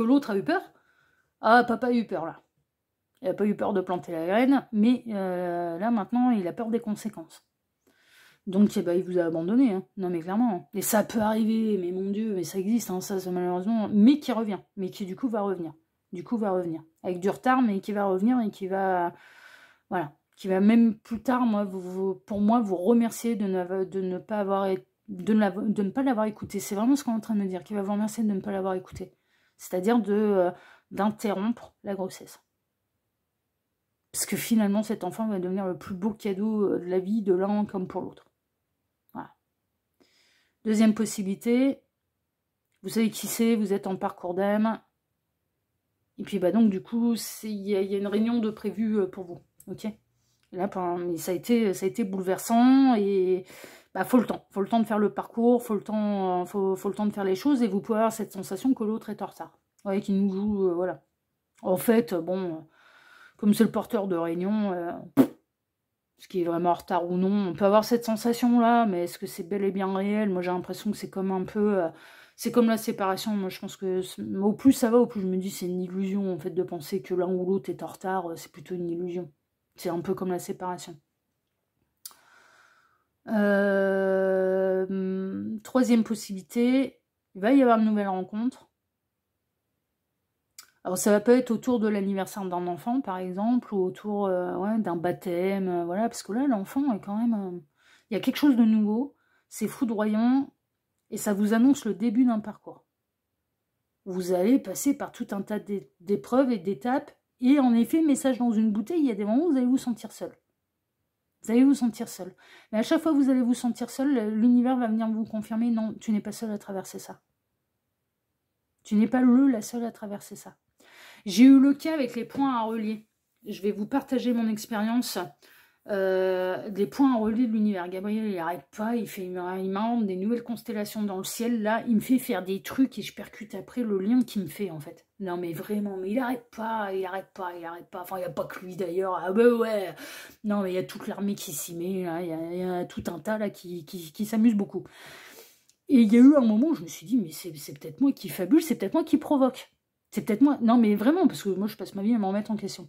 l'autre a eu peur? Ah, papa a eu peur là. Il n'a pas eu peur de planter la graine, mais là maintenant, il a peur des conséquences. Donc il vous a abandonné, hein. Non mais clairement. Et ça peut arriver, mais mon Dieu, mais ça existe, hein, ça malheureusement, mais qui revient, mais qui du coup va revenir. Avec du retard, mais qui va revenir et qui va... Voilà. Qui va même plus tard, pour moi, vous remercier de ne pas l'avoir écouté. C'est vraiment ce qu'on est en train de me dire, qui va vous remercier de ne pas l'avoir écouté. C'est-à-dire d'interrompre la grossesse. Parce que finalement, cet enfant va devenir le plus beau cadeau de la vie de l'un comme pour l'autre. Voilà. Deuxième possibilité, vous savez qui c'est, vous êtes en parcours d'âme. Et puis bah donc du coup, il y a une réunion de prévue pour vous. Ok. Là, mais ça a été bouleversant et bah, faut le temps de faire le parcours, faut le temps de faire les choses et vous pouvez avoir cette sensation que l'autre est en retard. Ouais, qui nous joue, voilà. En fait, bon, comme c'est le porteur de réunion, ce qui est vraiment en retard ou non, on peut avoir cette sensation-là, mais est-ce que c'est bel et bien réel? Moi, j'ai l'impression que c'est comme un peu... c'est comme la séparation, moi je pense que au plus ça va, au plus je me dis c'est une illusion, en fait, de penser que l'un ou l'autre est en retard, c'est plutôt une illusion. C'est un peu comme la séparation. Troisième possibilité, il va y avoir une nouvelle rencontre. Alors ça va pas être autour de l'anniversaire d'un enfant, par exemple, ou autour ouais, d'un baptême, voilà, parce que là, l'enfant est quand même... il y a quelque chose de nouveau, c'est foudroyant, et ça vous annonce le début d'un parcours. Vous allez passer par tout un tas d'épreuves et d'étapes, et en effet, message dans une bouteille, il y a des moments où vous allez vous sentir seul. Vous allez vous sentir seul. Mais à chaque fois que vous allez vous sentir seul, l'univers va venir vous confirmer, non, tu n'es pas seul à traverser ça. Tu n'es pas la seule à traverser ça. J'ai eu le cas avec les points à relier. Je vais vous partager mon expérience des points à relier de l'univers. Gabriel, il n'arrête pas, il m'invente des nouvelles constellations dans le ciel. Là, il me fait faire des trucs et je percute après le lien qu'il me fait, en fait. Non, mais vraiment, mais il n'arrête pas, il n'arrête pas, il n'arrête pas. Enfin, il n'y a pas que lui, d'ailleurs. Ah ben ouais. Non, mais il y a toute l'armée qui s'y met, là. Il y a tout un tas, là, qui s'amuse beaucoup. Et il y a eu un moment où je me suis dit, mais c'est peut-être moi qui fabule, c'est peut-être moi qui provoque. C'est peut-être moi. Non, mais vraiment, parce que moi, je passe ma vie à m'en remettre en question.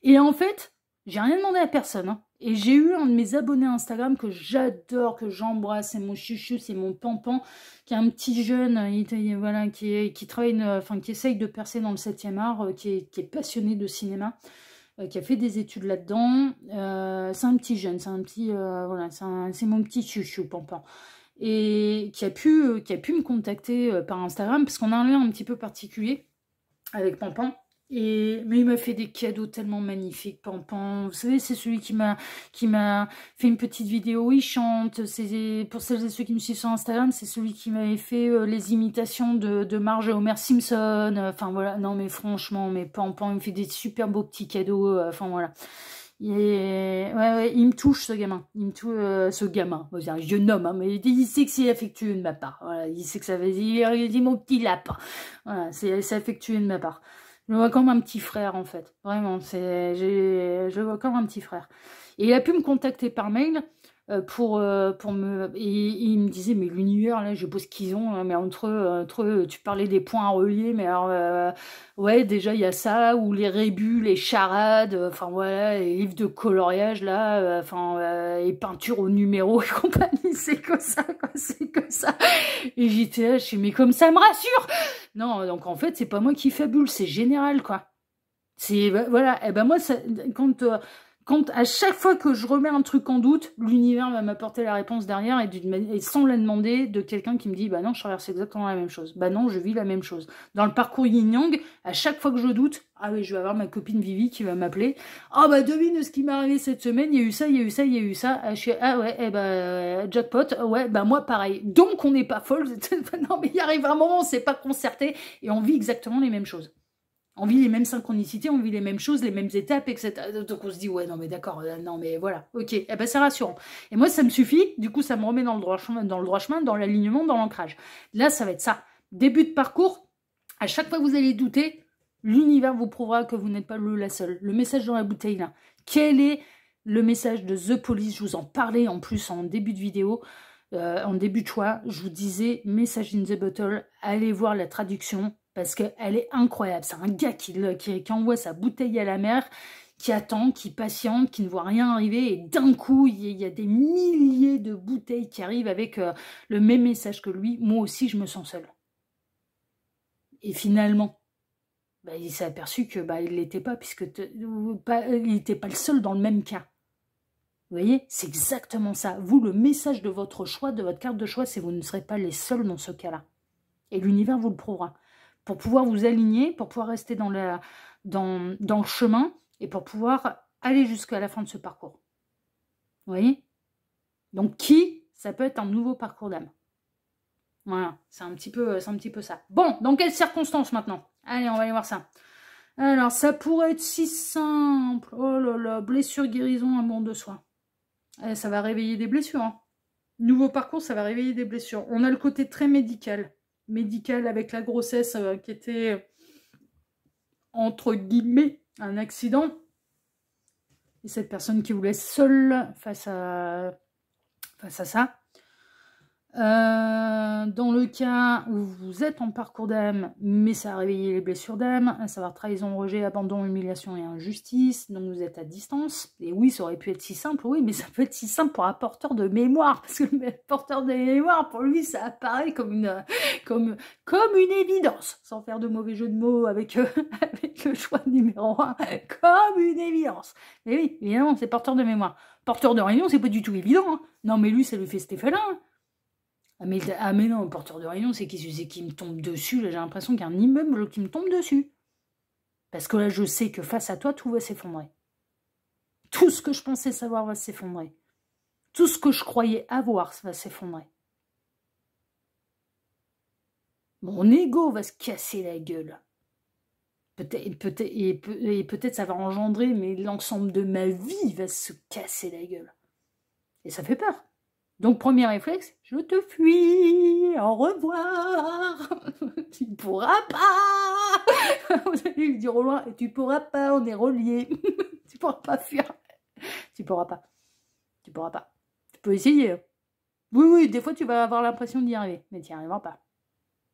Et en fait, j'ai rien demandé à personne. Hein. Et j'ai eu un de mes abonnés Instagram que j'adore, que j'embrasse, c'est mon chuchu, c'est mon pampan, qui est un petit jeune, voilà, qui travaille, enfin, qui essaye de percer dans le 7e art, qui est passionné de cinéma, qui a fait des études là-dedans. C'est un petit jeune, c'est un petit, voilà, c'est mon petit chuchu, pampan. Et qui a pu me contacter par Instagram, parce qu'on a un lien un petit peu particulier avec Pampan. Mais il m'a fait des cadeaux tellement magnifiques, Pampan. Vous savez, c'est celui qui m'a fait une petite vidéo où il chante. Pour celles et ceux qui me suivent sur Instagram, c'est celui qui m'avait fait les imitations de Marge et Homer Simpson. Enfin voilà, non mais franchement, mais Pampan, il me fait des super beaux petits cadeaux. Enfin voilà. Ouais, il me touche, ce gamin. Il me touche, ce gamin. C'est un jeune homme, hein, mais il sait que c'est affectueux de ma part. Voilà, il sait que ça veut dire, il dit mon petit lapin. Voilà, c'est affectueux de ma part. Je le vois comme un petit frère, en fait. Vraiment, je le vois comme un petit frère. Et il a pu me contacter par mail pour me... Et il me disait, mais l'univers, là, je sais pas ce qu'ils ont, hein, mais entre tu parlais des points à relier, mais alors, ouais, déjà, il y a ça, ou les rébus, les charades, enfin, voilà, les livres de coloriage, là, enfin, les peintures au numéro et compagnie, c'est que ça, quoi, c'est que ça. Et j'étais là, je suis, mais comme ça me rassure. Non, donc en fait, c'est pas moi qui fabule, c'est général, quoi. C'est, voilà, et ben moi, ça, quand à chaque fois que je remets un truc en doute, l'univers va m'apporter la réponse derrière et sans la demander de quelqu'un qui me dit, bah non, je traverse exactement la même chose. Bah non, je vis la même chose. Dans le parcours yin-yang, à chaque fois que je doute, ah oui, je vais avoir ma copine Vivi qui va m'appeler. Ah bah devine ce qui m'est arrivé cette semaine, il y a eu ça, il y a eu ça, il y a eu ça. Ah, ah ouais, eh bah jackpot, ouais, bah moi pareil. Donc on n'est pas folle. Non mais il arrive un moment, on s'est pas concerté et on vit exactement les mêmes choses. On vit les mêmes synchronicités, on vit les mêmes choses, les mêmes étapes, etc. Donc on se dit, ouais, non mais d'accord, non mais voilà, ok, eh ben c'est rassurant. Et moi, ça me suffit, du coup, ça me remet dans le droit chemin, dans l'alignement, dans l'ancrage. Là, ça va être ça. Début de parcours, à chaque fois que vous allez douter, l'univers vous prouvera que vous n'êtes pas la seule. Le message dans la bouteille, là. Quel est le message de The Police? Je vous en parlais en plus en début de vidéo. En début de choix, je vous disais, message in the bottle, allez voir la traduction, parce qu'elle est incroyable. C'est un gars qui envoie sa bouteille à la mer, qui attend, qui patiente, qui ne voit rien arriver, et d'un coup, il y a des milliers de bouteilles qui arrivent avec le même message que lui. Moi aussi, je me sens seule. Et finalement, bah, il s'est aperçu que bah, il ne l'était pas, puisque il n'était pas le seul dans le même cas. Vous voyez, c'est exactement ça. Vous, le message de votre choix, de votre carte de choix, c'est que vous ne serez pas les seuls dans ce cas-là. Et l'univers vous le prouvera. Pour pouvoir vous aligner, pour pouvoir rester dans le chemin et pour pouvoir aller jusqu'à la fin de ce parcours. Vous voyez? Donc qui ça peut être un nouveau parcours d'âme. Voilà, c'est un petit peu ça. Bon, dans quelles circonstances maintenant? Allez, on va aller voir ça. Alors, ça pourrait être si simple. Oh là là, blessure, guérison, amour de soi. Ça va réveiller des blessures. Hein. Nouveau parcours, ça va réveiller des blessures. On a le côté très médical. Médical avec la grossesse qui était, entre guillemets, un accident. Et cette personne qui vous laisse seule face à ça. Dans le cas où vous êtes en parcours d'âme, mais ça a réveillé les blessures d'âme, à savoir trahison, rejet, abandon, humiliation et injustice, donc vous êtes à distance. Et oui, ça aurait pu être si simple, oui, mais ça peut être si simple pour un porteur de mémoire, parce que le porteur de mémoire, pour lui, ça apparaît comme une évidence, sans faire de mauvais jeu de mots avec, avec le choix numéro 1, comme une évidence. Mais oui, évidemment, c'est porteur de mémoire. Porteur de réunion, c'est pas du tout évident. Hein. Non, mais lui, ça lui fait Stéphane. Hein. Ah mais non, porteur de rayon, c'est qui me tombe dessus. Là, j'ai l'impression qu'il y a un immeuble qui me tombe dessus. Parce que là, je sais que face à toi, tout va s'effondrer. Tout ce que je pensais savoir va s'effondrer. Tout ce que je croyais avoir va s'effondrer. Mon ego va se casser la gueule. Peut-être ça va engendrer, mais l'ensemble de ma vie va se casser la gueule. Et ça fait peur. Donc, premier réflexe, je te fuis, au revoir, tu ne pourras pas. Vous allez lui dire au loin, tu ne pourras pas, on est reliés, tu ne pourras pas fuir, tu ne pourras pas, tu peux essayer. Oui, des fois tu vas avoir l'impression d'y arriver, mais tu n'y arriveras pas.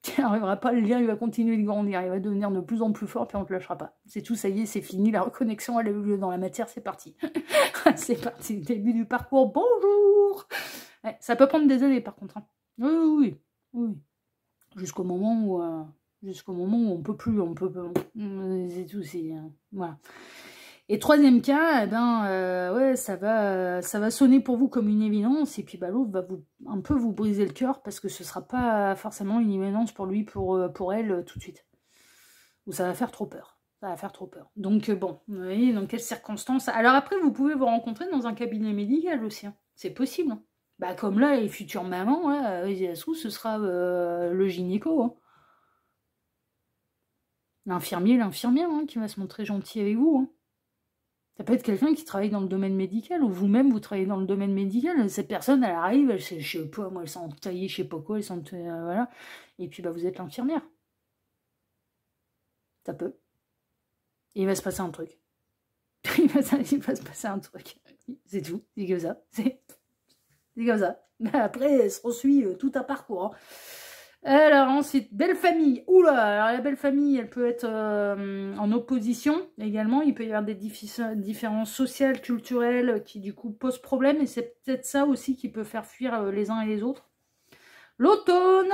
Tu n'y arriveras pas, le lien il va continuer de grandir, il va devenir de plus en plus fort, puis on ne te lâchera pas. C'est tout, ça y est, c'est fini, la reconnexion elle a eu lieu dans la matière, c'est parti. C'est parti, début du parcours, bonjour. Ouais, ça peut prendre des années par contre. Hein. Oui. Jusqu'au moment où on peut plus, c'est tout, c'est voilà. Et troisième cas, ouais, ça va sonner pour vous comme une évidence, et puis l'autre va un peu vous briser le cœur parce que ce sera pas forcément une évidence pour lui, pour elle tout de suite. Ou ça va faire trop peur. Ça va faire trop peur. Donc bon, vous voyez dans quelles circonstances. Alors après, vous pouvez vous rencontrer dans un cabinet médical aussi. Hein. C'est possible. Hein. Bah comme là, les futures mamans, là, ce sera le gynéco. Hein. L'infirmier, l'infirmière hein, qui va se montrer gentil avec vous. Hein. Ça peut être quelqu'un qui travaille dans le domaine médical, ou vous-même, vous travaillez dans le domaine médical. Cette personne, elle arrive, elle sait, je sais pas, moi, elle sent taillée, je sais pas quoi, elle sent, voilà. Et puis, vous êtes l'infirmière. Ça peut. Et il va se passer un truc. Il va se passer un truc. C'est tout. C'est comme ça. C'est comme ça. Après, on suit tout un parcours. Hein. Alors ensuite, belle famille. Oula, alors la belle famille, elle peut être en opposition également. Il peut y avoir des différences sociales, culturelles qui du coup posent problème. Et c'est peut-être ça aussi qui peut faire fuir les uns et les autres. L'automne.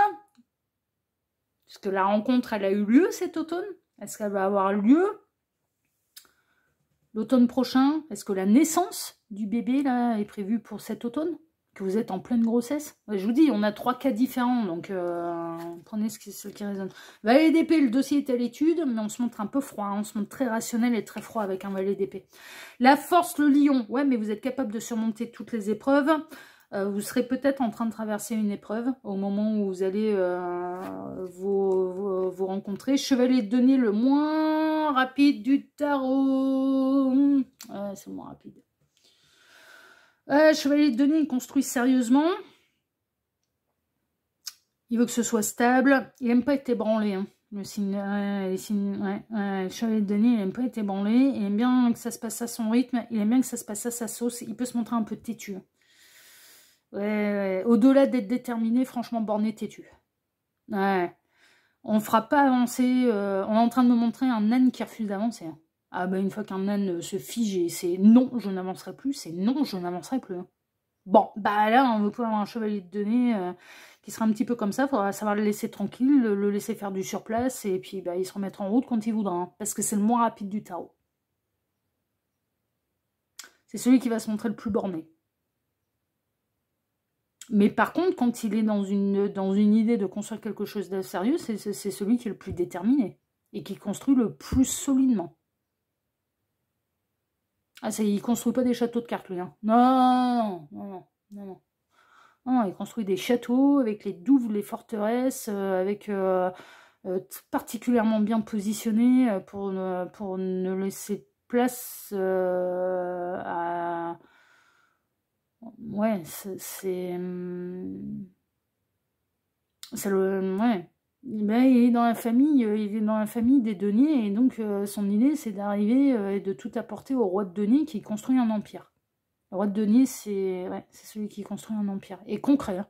Est-ce que la rencontre, elle a eu lieu cet automne? Est-ce qu'elle va avoir lieu l'automne prochain? Est-ce que la naissance du bébé là est prévue pour cet automne? Que vous êtes en pleine grossesse? Je vous dis, on a 3 cas différents, donc prenez ce qui résonne. Valet d'épée, le dossier est à l'étude, mais on se montre un peu froid, hein, on se montre très rationnel et très froid avec un valet d'épée. La force, le lion, ouais, mais vous êtes capable de surmonter toutes les épreuves. Vous serez peut-être en train de traverser une épreuve au moment où vous allez vous rencontrer. Chevalier de denier, le moins rapide du tarot. C'est le moins rapide. Chevalier de denier, il construit sérieusement. Il veut que ce soit stable. Il n'aime pas être ébranlé. Hein. Le chevalier de denier, il n'aime pas être ébranlé. Il aime bien que ça se passe à son rythme. Il aime bien que ça se passe à sa sauce. Il peut se montrer un peu têtu. Ouais. Au-delà d'être déterminé, franchement, borné, têtu. Ouais. On ne fera pas avancer. On est en train de me montrer un âne qui refuse d'avancer. Hein. Ah une fois qu'un âne se fige et c'est non, je n'avancerai plus, c'est non, je n'avancerai plus. Bon, là, on va pouvoir avoir un chevalier de denier qui sera un petit peu comme ça. Il faudra savoir le laisser tranquille, le laisser faire du surplace et puis il se remettra en route quand il voudra. Hein, parce que c'est le moins rapide du tarot. C'est celui qui va se montrer le plus borné. Mais par contre, quand il est dans une idée de construire quelque chose de sérieux, c'est celui qui est le plus déterminé et qui construit le plus solidement. Ah, il construit pas des châteaux de cartes, lui. Hein. Non. Non, il construit des châteaux avec les douves, les forteresses, avec particulièrement bien positionnés pour ne laisser place à... Ouais, ça le... Ouais. Ben, il est dans la famille, il est dans la famille des deniers, et donc son idée, c'est d'arriver et de tout apporter au roi de deniers qui construit un empire. Le roi de denier, c'est ouais, celui qui construit un empire. Et concret, hein.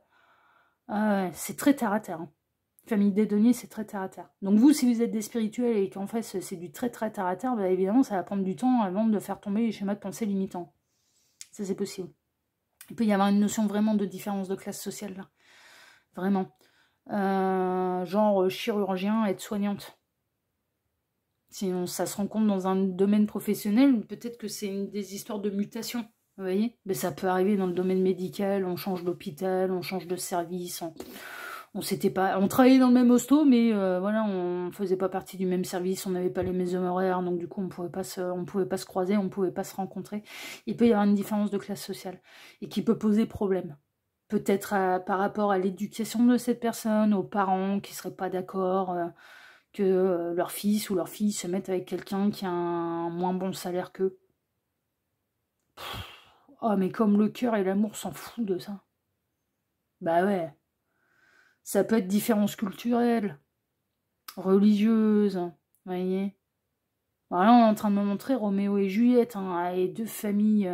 Ah ouais, c'est très terre à terre. Hein. Famille des deniers, c'est très terre à terre. Donc vous, si vous êtes des spirituels et qu'en fait c'est du très très terre à terre, bah, évidemment, ça va prendre du temps avant de faire tomber les schémas de pensée limitants. Ça, c'est possible. Il peut y avoir une notion vraiment de différence de classe sociale, là. Vraiment. Genre chirurgien, aide-soignante. Si ça se rencontre dans un domaine professionnel, peut-être que c'est des histoires de mutation. Vous voyez? Mais ça peut arriver dans le domaine médical, on change d'hôpital, on change de service, on s'était pas, on travaillait dans le même hosto, mais voilà, on faisait pas partie du même service, on n'avait pas les mêmes horaires, donc du coup on pouvait pas se croiser, on pouvait pas se rencontrer. Il peut y avoir une différence de classe sociale et qui peut poser problème. Peut-être par rapport à l'éducation de cette personne, aux parents qui seraient pas d'accord, que leur fils ou leur fille se mettent avec quelqu'un qui a un moins bon salaire qu'eux. Oh, mais comme le cœur et l'amour s'en foutent de ça. Bah ouais. Ça peut être différence culturelle, religieuse, vous voyez. Voilà, on est en train de me montrer Roméo et Juliette, hein, et deux familles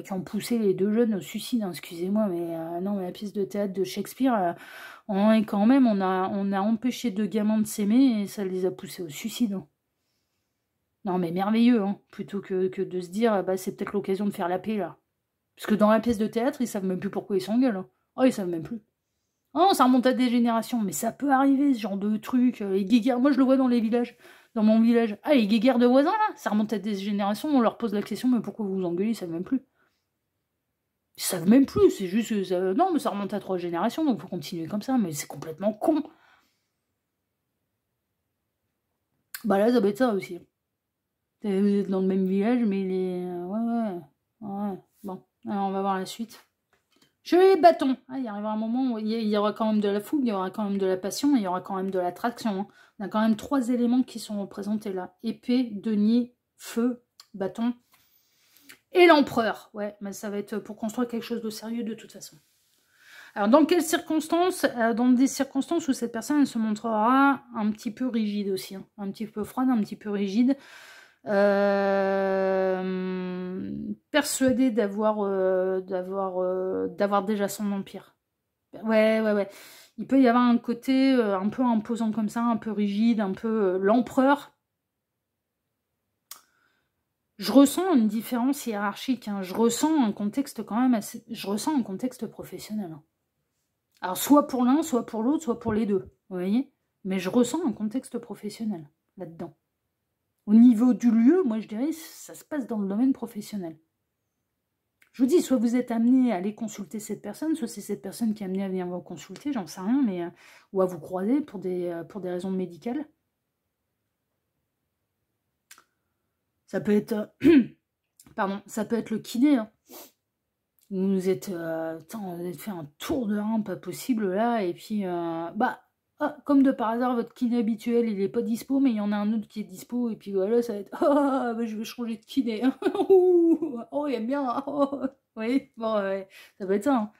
qui ont poussé les deux jeunes au suicide, hein, excusez-moi, mais non, mais la pièce de théâtre de Shakespeare, on est quand même, on a empêché deux gamins de s'aimer et ça les a poussés au suicide. Hein. Non, mais merveilleux, hein, plutôt que de se dire, bah, c'est peut-être l'occasion de faire la paix, là. Parce que dans la pièce de théâtre, ils savent même plus pourquoi ils s'engueulent. Hein. Oh, ils savent même plus. Oh, ça remonte à des générations, mais ça peut arriver, ce genre de truc. Les guéguerres, moi je le vois dans les villages, dans mon village. Ah, les guéguerres de voisins, là, ça remonte à des générations, on leur pose la question, mais pourquoi vous vous engueulez, ils savent même plus. Ils savent même plus, c'est juste que ça... Non, mais ça remonte à 3 générations, donc faut continuer comme ça, mais c'est complètement con. Bah là, ça va être ça aussi. Vous êtes dans le même village, mais les... Ouais. Bon, alors on va voir la suite. Je les bâtons. Ah, il y arrivera un moment où il y aura quand même de la fougue, il y aura quand même de la passion, il y aura quand même de l'attraction. Hein. On a quand même 3 éléments qui sont représentés là. Épée, denier, feu, bâton. Et l'empereur. Ouais, mais ça va être pour construire quelque chose de sérieux de toute façon. Alors, dans quelles circonstances? Dans des circonstances où cette personne elle se montrera un petit peu rigide aussi. Hein. Un petit peu froide, un petit peu rigide. Persuadé d'avoir déjà son empire. Ouais. Il peut y avoir un côté un peu imposant comme ça, un peu rigide, un peu l'empereur. Je ressens une différence hiérarchique. Hein. Je ressens un contexte quand même assez... Je ressens un contexte professionnel. Hein. Alors, soit pour l'un, soit pour l'autre, soit pour les deux. Vous voyez? Mais je ressens un contexte professionnel là-dedans. Au niveau du lieu, moi je dirais, ça se passe dans le domaine professionnel. Je vous dis, soit vous êtes amené à aller consulter cette personne, soit c'est cette personne qui est amenée à venir vous consulter, j'en sais rien, mais ou à vous croiser pour des raisons médicales. Ça peut être, pardon, ça peut être le kiné. Hein. Vous êtes, vous avez fait un tour de rein pas possible là, et puis, comme de par hasard, votre kiné habituel, il est pas dispo, mais il y en a un autre qui est dispo, et puis voilà, ça va être, je vais changer de kiné. Oh, il aime bien. Oh. Oui, bon, ouais, ça va être ça. Hein.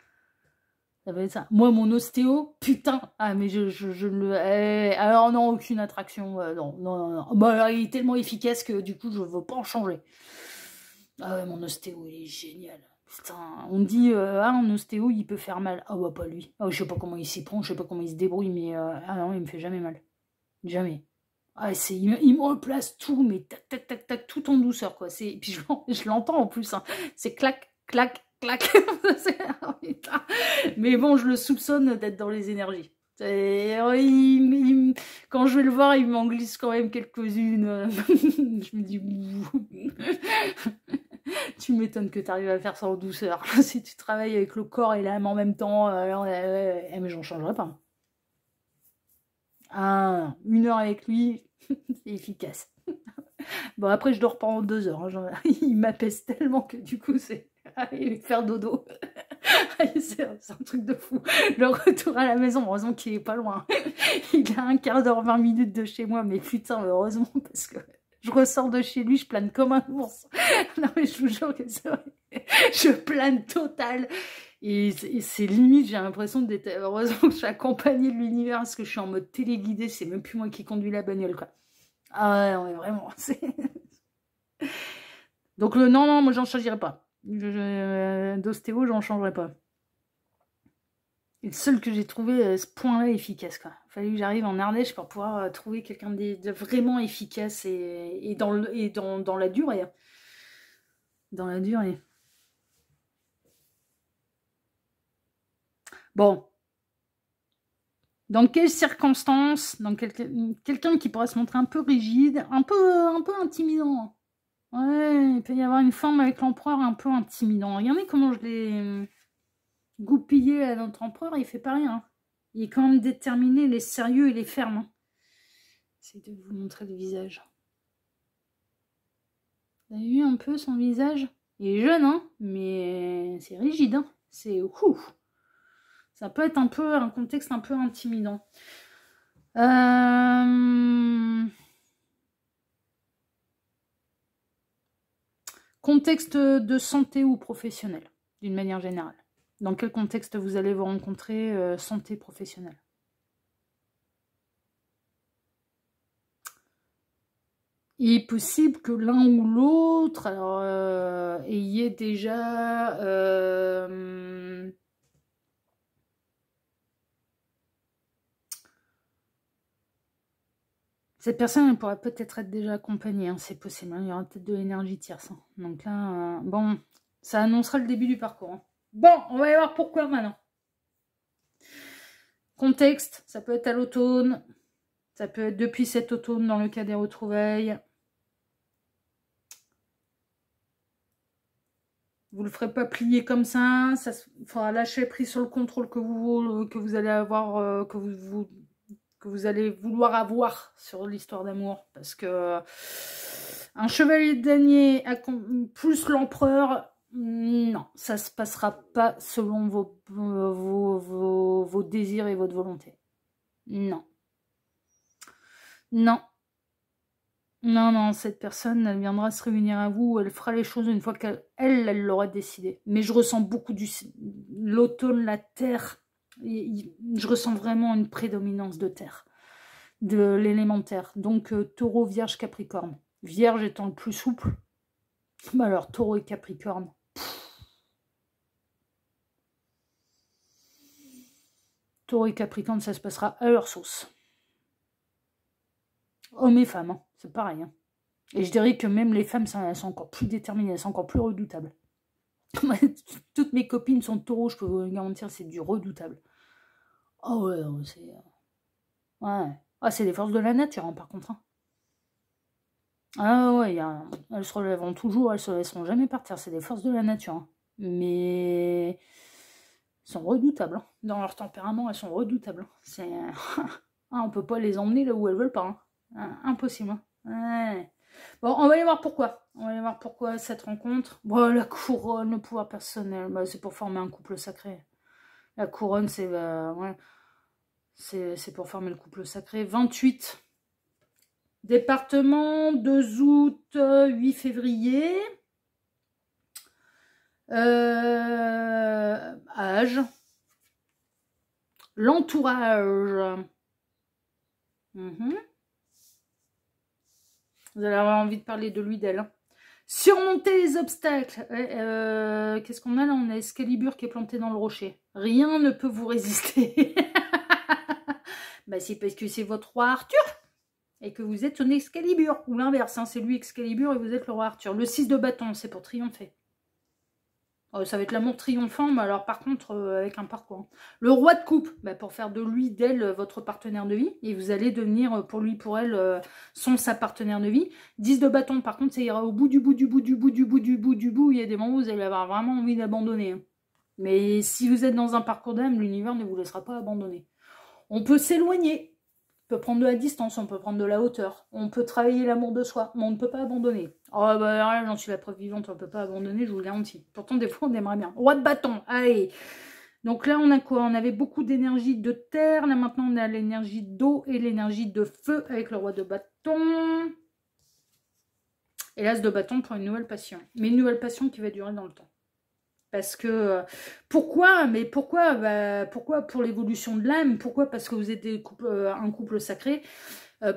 Ça va être ça. Moi, mon ostéo, putain. Ah, mais je le... alors non, aucune attraction. Non. Bah, alors, il est tellement efficace que du coup, je veux pas en changer. Ah ouais, mon ostéo, il est génial. Putain, on me dit, un ostéo, il peut faire mal. Ah bah, pas lui. Ah, je sais pas comment il s'y prend, je sais pas comment il se débrouille, mais non, il me fait jamais mal. Jamais. Ah, il me replace tout, mais tac, tout en douceur, quoi. Puis je l'entends en plus, hein. C'est clac, clac, clac. Mais bon, je le soupçonne d'être dans les énergies. Quand je vais le voir, il m'en glisse quand même quelques-unes. Je me dis, tu m'étonnes que tu arrives à faire ça en douceur. Si tu travailles avec le corps et l'âme en même temps, mais j'en changerai pas. Ah, 1 heure avec lui, c'est efficace. Bon, après, je dors pas en 2 heures. Hein, il m'apaise tellement que du coup, c'est aller faire dodo. C'est un truc de fou. Le retour à la maison, heureusement qu'il est pas loin. Il a un quart d'heure, 20 minutes de chez moi, mais putain, heureusement, parce que je ressors de chez lui, je plane comme un ours. Non mais je vous jure que c'est vrai. Je plane total. Et c'est limite, j'ai l'impression d'être... Heureusement que je suis accompagnée de l'univers, parce que je suis en mode téléguidé, c'est même plus moi qui conduis la bagnole, quoi. Ah ouais, non, mais vraiment, Donc non, moi j'en changerai pas. D'ostéo, j'en changerai pas. Et le seul que j'ai trouvé ce point-là efficace, quoi. Il fallait que j'arrive en Ardèche pour pouvoir trouver quelqu'un de vraiment efficace et dans la durée. Dans la durée. Bon. Dans quelles circonstances, quelqu'un qui pourrait se montrer un peu rigide, un peu intimidant. Ouais, il peut y avoir une forme avec l'empereur un peu intimidant. Regardez comment je l'ai goupillé à notre empereur, il fait pas rien. Il est quand même déterminé, il est sérieux, il est ferme. J'essaie de vous montrer le visage. Vous avez vu un peu son visage? Il est jeune, hein, mais c'est rigide, hein. C'est ouf. Ça peut être un contexte un peu intimidant. Contexte de santé ou professionnel, d'une manière générale. Dans quel contexte vous allez vous rencontrer, santé professionnelle? Il est possible que l'un ou l'autre ayez déjà... Cette personne, elle pourrait peut-être être déjà accompagnée, hein, c'est possible. Hein, il y aura peut-être de l'énergie tierce. Hein. Donc là, bon, ça annoncera le début du parcours. Hein. Bon, on va y voir pourquoi maintenant. Contexte, ça peut être à l'automne. Ça peut être depuis cet automne dans le cas des retrouvailles. Vous ne le ferez pas plier comme ça. Ça faudra lâcher prise sur le contrôle que vous allez avoir, que vous allez vouloir avoir sur l'histoire d'amour. Parce que un chevalier de damier plus l'empereur, non, ça se passera pas selon vos désirs et votre volonté. Non. Non. Non, cette personne, elle viendra se réunir à vous, elle fera les choses une fois qu'elle l'aura décidé. Mais je ressens beaucoup l'automne, la terre. Je ressens vraiment une prédominance de terre, de l'élémentaire. Donc, taureau, vierge, capricorne. Vierge étant le plus souple. Bah alors, taureau et capricorne. Taureau et capricorne, ça se passera à leur sauce. Hommes et femmes, hein, c'est pareil. Hein. Et je dirais que même les femmes, elles sont encore plus déterminées, elles sont encore plus redoutables. Toutes mes copines sont taureaux, je peux vous garantir, c'est du redoutable. Oh ouais, c'est... Ouais. Ah, c'est les forces de la nature, hein, par contre. Hein. Ah ouais, elles se relèveront toujours, elles se laisseront jamais partir, c'est des forces de la nature. Hein. Mais... Elles sont redoutables. Hein. Dans leur tempérament, elles sont redoutables. C'est... on peut pas les emmener là où elles veulent pas. Hein. Impossible. Hein. Ouais. Bon, on va y voir pourquoi. On va y voir pourquoi cette rencontre. Bon, la couronne, le pouvoir personnel, bah, c'est pour former un couple sacré. La couronne, c'est ouais, c'est pour former le couple sacré. 28. Département, 2 août, 8 février. Âge. L'entourage. Vous allez avoir envie de parler de lui, d'elle. Hein. Surmonter les obstacles. Qu'est-ce qu'on a là? On a Excalibur qui est planté dans le rocher. Rien ne peut vous résister. Bah, c'est parce que c'est votre roi Arthur et que vous êtes son Excalibur. Ou l'inverse, hein, c'est lui Excalibur et vous êtes le roi Arthur. Le 6 de bâton, c'est pour triompher. Ça va être l'amour triomphant, mais alors par contre avec un parcours. Le roi de coupe, bah, pour faire de lui, d'elle, votre partenaire de vie. Et vous allez devenir pour lui, pour elle, sa partenaire de vie. 10 de bâton, par contre, ça ira au bout du bout. Il y a des moments où vous allez avoir vraiment envie d'abandonner. Hein. Mais si vous êtes dans un parcours d'âme, l'univers ne vous laissera pas abandonner. On peut s'éloigner. peut prendre de la distance, on peut prendre de la hauteur, on peut travailler l'amour de soi, mais on ne peut pas abandonner. Oh bah j'en suis la preuve vivante, on ne peut pas abandonner, je vous le garantis. Pourtant des fois on aimerait bien. Roi de bâton, allez. Donc là on a quoi? On avait beaucoup d'énergie de terre, là maintenant on a l'énergie d'eau et l'énergie de feu avec le roi de bâton. Et l'as de bâton pour une nouvelle passion. Mais une nouvelle passion qui va durer dans le temps. Parce que, pourquoi? Mais pourquoi? Bah, pourquoi pour l'évolution de l'âme? Pourquoi? Parce que vous êtes un couple sacré.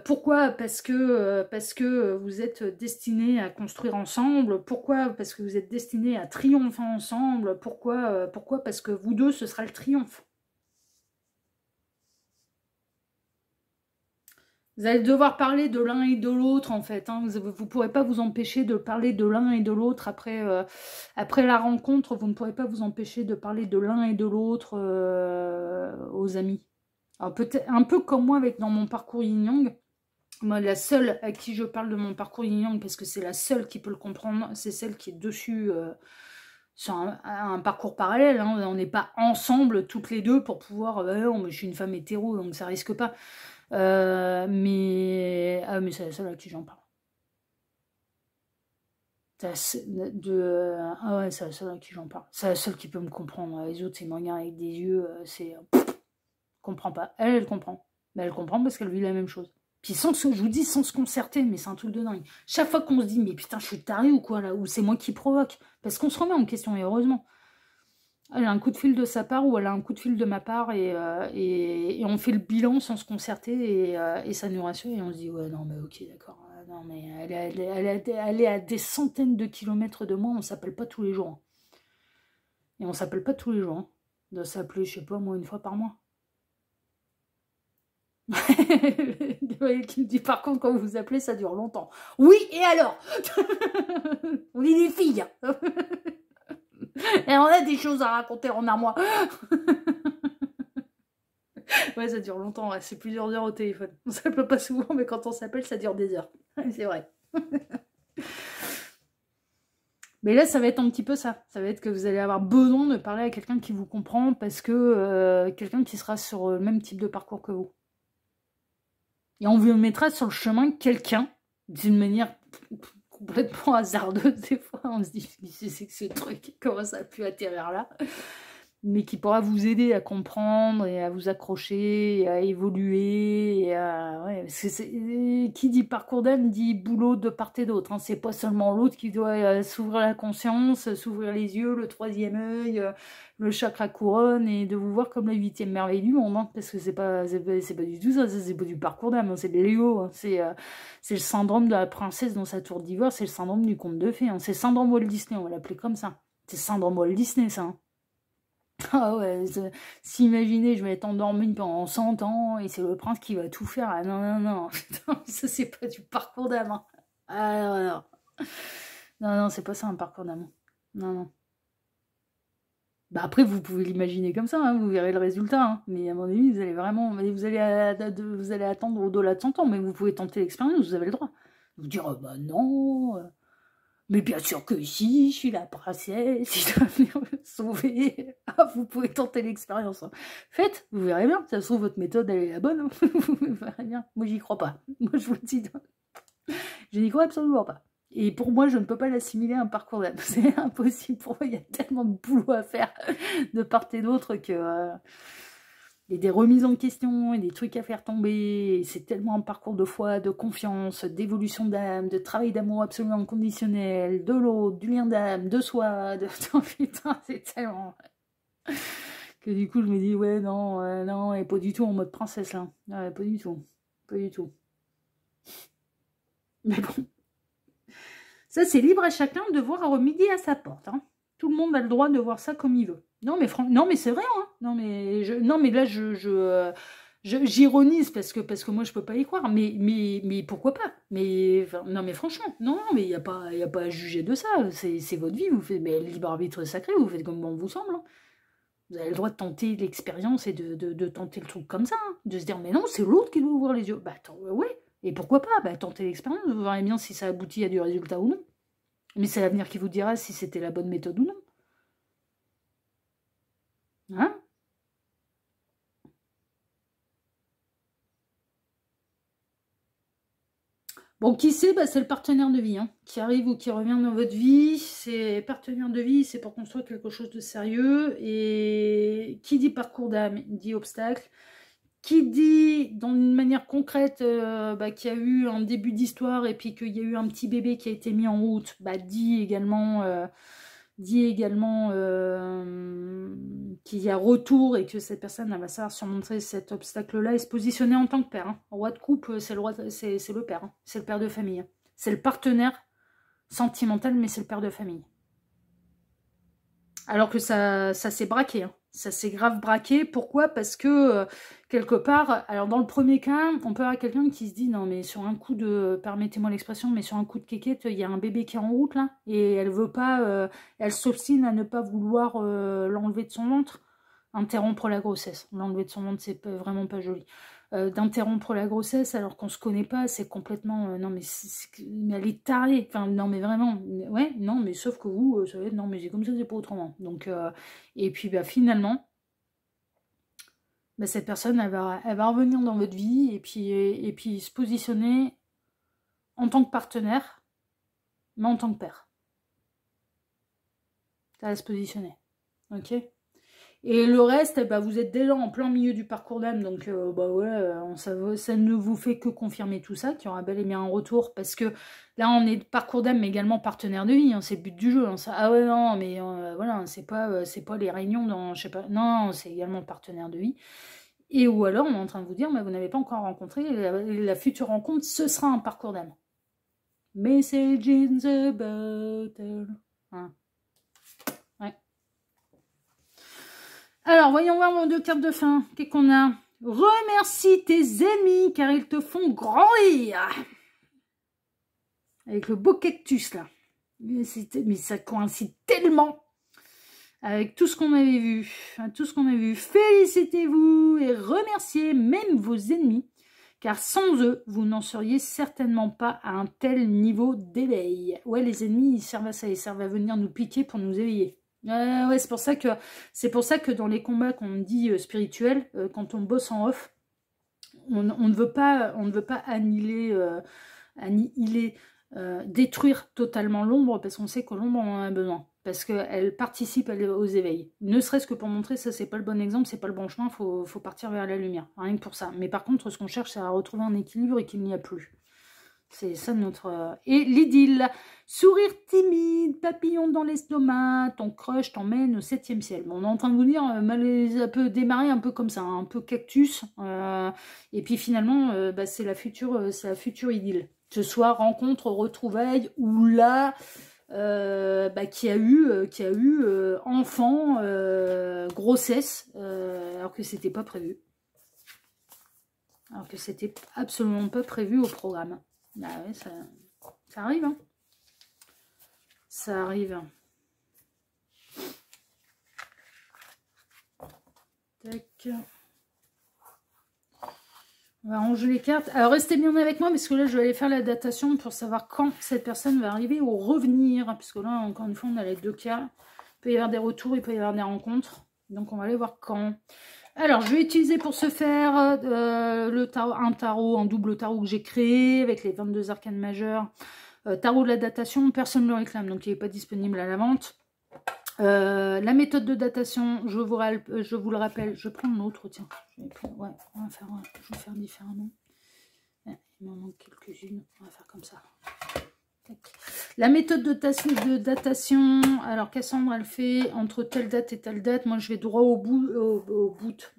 Pourquoi? Parce que vous êtes destinés à construire ensemble. Pourquoi? Parce que vous êtes destinés à triompher ensemble. Pourquoi? Parce que vous deux, ce sera le triomphe. Vous allez devoir parler de l'un et de l'autre, en fait. Hein. Vous ne pourrez pas vous empêcher de parler de l'un et de l'autre. Après la rencontre, vous ne pourrez pas vous empêcher de parler de l'un et de l'autre aux amis. Alors, peut-être un peu comme moi dans mon parcours yin-yang. Moi, la seule à qui je parle de mon parcours yin-yang, parce que c'est la seule qui peut le comprendre, c'est celle qui est dessus sur un parcours parallèle. Hein. On n'est pas ensemble toutes les deux pour pouvoir... non, mais je suis une femme hétéro, donc ça risque pas. Mais c'est la seule à qui j'en parle. Ah ouais, c'est la seule à qui j'en parle. C'est la seule qui peut me comprendre. Les autres, c'est me regardent avec des yeux, comprend pas. Elle comprend. Mais elle comprend parce qu'elle vit la même chose. Puis je vous dis, sans se concerter, mais c'est un truc de dingue. Chaque fois qu'on se dit, mais putain, je suis taré ou quoi là, ou c'est moi qui provoque. Parce qu'on se remet en question, et heureusement. Elle a un coup de fil de sa part ou elle a un coup de fil de ma part et on fait le bilan sans se concerter et ça nous rassure et on se dit ouais non mais ok d'accord, non mais elle est à des centaines de kilomètres de moi, on s'appelle pas tous les jours. Hein. Et on s'appelle pas tous les jours. Hein. On doit s'appeler je sais pas moi une fois par mois. Qui me dit par contre quand vous vous appelez ça dure longtemps. Oui et alors on est des filles. Et on a des choses à raconter en un mois. Ouais, ça dure longtemps, ouais. C'est plusieurs heures au téléphone. On s'appelle pas souvent, mais quand on s'appelle, ça dure des heures. C'est vrai. Mais là, ça va être un petit peu ça. Ça va être que vous allez avoir besoin de parler à quelqu'un qui vous comprend parce que quelqu'un qui sera sur le même type de parcours que vous. Et on vous mettra sur le chemin quelqu'un d'une manière complètement hasardeuse. Des fois, on se dit, c'est que ce truc, comment ça a pu atterrir là? Mais qui pourra vous aider à comprendre et à vous accrocher, et à évoluer. Et ouais, parce que qui dit parcours d'âme dit boulot de part et d'autre. Hein. C'est pas seulement l'autre qui doit s'ouvrir la conscience, s'ouvrir les yeux, le troisième œil, le chakra couronne et de vous voir comme la 8e merveille du monde. Hein, parce que c'est pas du tout ça, c'est pas du parcours d'âme, hein, c'est de Léo. Hein, c'est le syndrome de la princesse dans sa tour d'ivoire, c'est le syndrome du conte de fées. Hein, c'est le syndrome Walt Disney, on va l'appeler comme ça. C'est le syndrome Walt Disney, ça. Hein. Ah ouais, s'imaginer, je vais être endormie pendant 100 ans et c'est le prince qui va tout faire. Ah non, non, non, ça c'est pas du parcours d'âme. Hein. Ah non, non. Non, non, c'est pas ça un parcours d'âme. Non, non. Bah après, vous pouvez l'imaginer comme ça, hein, vous verrez le résultat. Hein. Mais à mon avis, vous allez vraiment, vous allez attendre au-delà de 100 ans, mais vous pouvez tenter l'expérience, vous avez le droit. Vous dire, oh, bah non... Mais bien sûr que si, je suis la princesse, je dois venir me sauver. Ah, vous pouvez tenter l'expérience. Hein. Faites, vous verrez bien. Ça se trouve, votre méthode, elle est la bonne. Hein. Vous verrez bien. Moi, j'y crois pas. Moi, je vous le dis. Je n'y crois absolument pas. Et pour moi, je ne peux pas l'assimiler à un parcours d'âme. C'est impossible. Pour moi, il y a tellement de boulot à faire de part et d'autre que... Il y a des remises en question, et des trucs à faire tomber, c'est tellement un parcours de foi, de confiance, d'évolution d'âme, de travail d'amour absolument inconditionnel, de l'autre, du lien d'âme, de soi, de... Putain, c'est tellement... Que du coup, je me dis, ouais, non, non, et pas du tout en mode princesse, là. Ouais, pas du tout. Pas du tout. Mais bon. Ça, c'est libre à chacun de voir à midi à sa porte, hein. Tout le monde a le droit de voir ça comme il veut. Non, mais c'est vrai, hein. Non, mais là, j'ironise parce que moi, je peux pas y croire. Mais pourquoi pas? Mais, non, mais franchement, non, mais il n'y a pas à juger de ça. C'est votre vie. Vous faites, mais le libre arbitre sacré, vous faites comme bon vous semble. Hein. Vous avez le droit de tenter l'expérience et de tenter le truc comme ça. Hein. De se dire, mais non, c'est l'autre qui doit ouvrir les yeux. Bah, attends, ouais. Et pourquoi pas? Bah, tentez l'expérience. Vous verrez bien si ça aboutit à du résultat ou non. Mais c'est l'avenir qui vous dira si c'était la bonne méthode ou non. Hein? Bon, qui c'est? Bah, c'est le partenaire de vie, hein, qui arrive ou qui revient dans votre vie. C'est partenaire de vie, c'est pour construire quelque chose de sérieux. Et qui dit parcours d'âme, dit obstacle. Qui dit, dans une manière concrète, bah, qu'il y a eu un début d'histoire et puis qu'il y a eu un petit bébé qui a été mis en route, bah, dit également qu'il y a retour et que cette personne elle va savoir surmonter cet obstacle-là et se positionner en tant que père. Hein. Roi de coupe, c'est le père, hein. C'est le père de famille. Hein. C'est le partenaire sentimental, mais c'est le père de famille. Alors que ça s'est braqué, hein. Ça s'est grave braqué. Pourquoi? Parce que, quelque part, alors dans le premier cas, on peut avoir quelqu'un qui se dit, non mais sur un coup de, permettez-moi l'expression, mais sur un coup de kékette, il y a un bébé qui est en route là, et elle veut pas, elle s'obstine à ne pas vouloir l'enlever de son ventre, interrompre la grossesse. L'enlever de son ventre, c'est vraiment pas joli. D'interrompre la grossesse alors qu'on se connaît pas, c'est complètement non mais, mais elle est tarée, enfin non mais vraiment, ouais non mais sauf que vous ça va être non mais c'est comme ça, c'est pas autrement. Donc et puis bah finalement bah, cette personne elle va revenir dans votre vie et puis se positionner en tant que partenaire mais en tant que père, ça va se positionner, ok. Et le reste, bah, vous êtes déjà en plein milieu du parcours d'âme, donc bah ouais, ça ne vous fait que confirmer tout ça, qu'il y aura bel et bien un retour, parce que là on est parcours d'âme, mais également partenaire de vie, hein, c'est le but du jeu. Hein, ça, ah ouais non, mais voilà, c'est pas les réunions dans, je sais pas, non, c'est également partenaire de vie. Et ou alors on est en train de vous dire, mais vous n'avez pas encore rencontré, la future rencontre, ce sera un parcours d'âme. Message in the bottle. Hein. Alors, voyons voir vos deux cartes de fin. Qu'est-ce qu'on a? Remercie tes ennemis car ils te font grandir. Avec le beau cactus là. Mais ça coïncide tellement avec tout ce qu'on avait vu. Tout ce qu'on a vu. Félicitez-vous et remerciez même vos ennemis. Car sans eux, vous n'en seriez certainement pas à un tel niveau d'éveil. Ouais, les ennemis, ils servent à ça. Ils servent à venir nous piquer pour nous éveiller. Ouais, c'est pour ça que dans les combats qu'on dit spirituels, quand on bosse en off, on ne veut pas annihiler, détruire totalement l'ombre, parce qu'on sait que l'ombre en a besoin, parce qu'elle participe aux éveils. Ne serait-ce que pour montrer ça, c'est pas le bon exemple, c'est pas le bon chemin, faut partir vers la lumière, rien que pour ça. Mais par contre, ce qu'on cherche, c'est à retrouver un équilibre et qu'il n'y a plus. C'est ça notre... Et l'idylle. Sourire timide, papillon dans l'estomac, ton crush t'emmène au 7e ciel. Bon, on est en train de vous dire, ça peut démarrer un peu comme ça, un peu cactus. Et puis finalement, bah, c'est la future idylle. Que ce soit rencontre, retrouvailles, ou là, bah, qui a eu enfant, grossesse, alors que c'était pas prévu. Alors que c'était absolument pas prévu au programme. Bah ouais, ça arrive, hein. Ça arrive. Tac. On va ranger les cartes. Alors, restez bien avec moi, parce que là, je vais aller faire la datation pour savoir quand cette personne va arriver ou revenir. Parce que là, encore une fois, on a les deux cas. Il peut y avoir des retours, il peut y avoir des rencontres. Donc, on va aller voir quand. Alors, je vais utiliser pour ce faire un double tarot que j'ai créé avec les 22 arcanes majeures. Tarot de la datation, personne ne le réclame, donc il n'est pas disponible à la vente. La méthode de datation, je vous le rappelle, je prends l'autre, tiens. Ouais, je vais faire différemment. Il m'en manque quelques-unes, on va faire comme ça. Tac. La méthode de datation, alors Cassandre, elle fait entre telle date et telle date. Moi, je vais droit au but.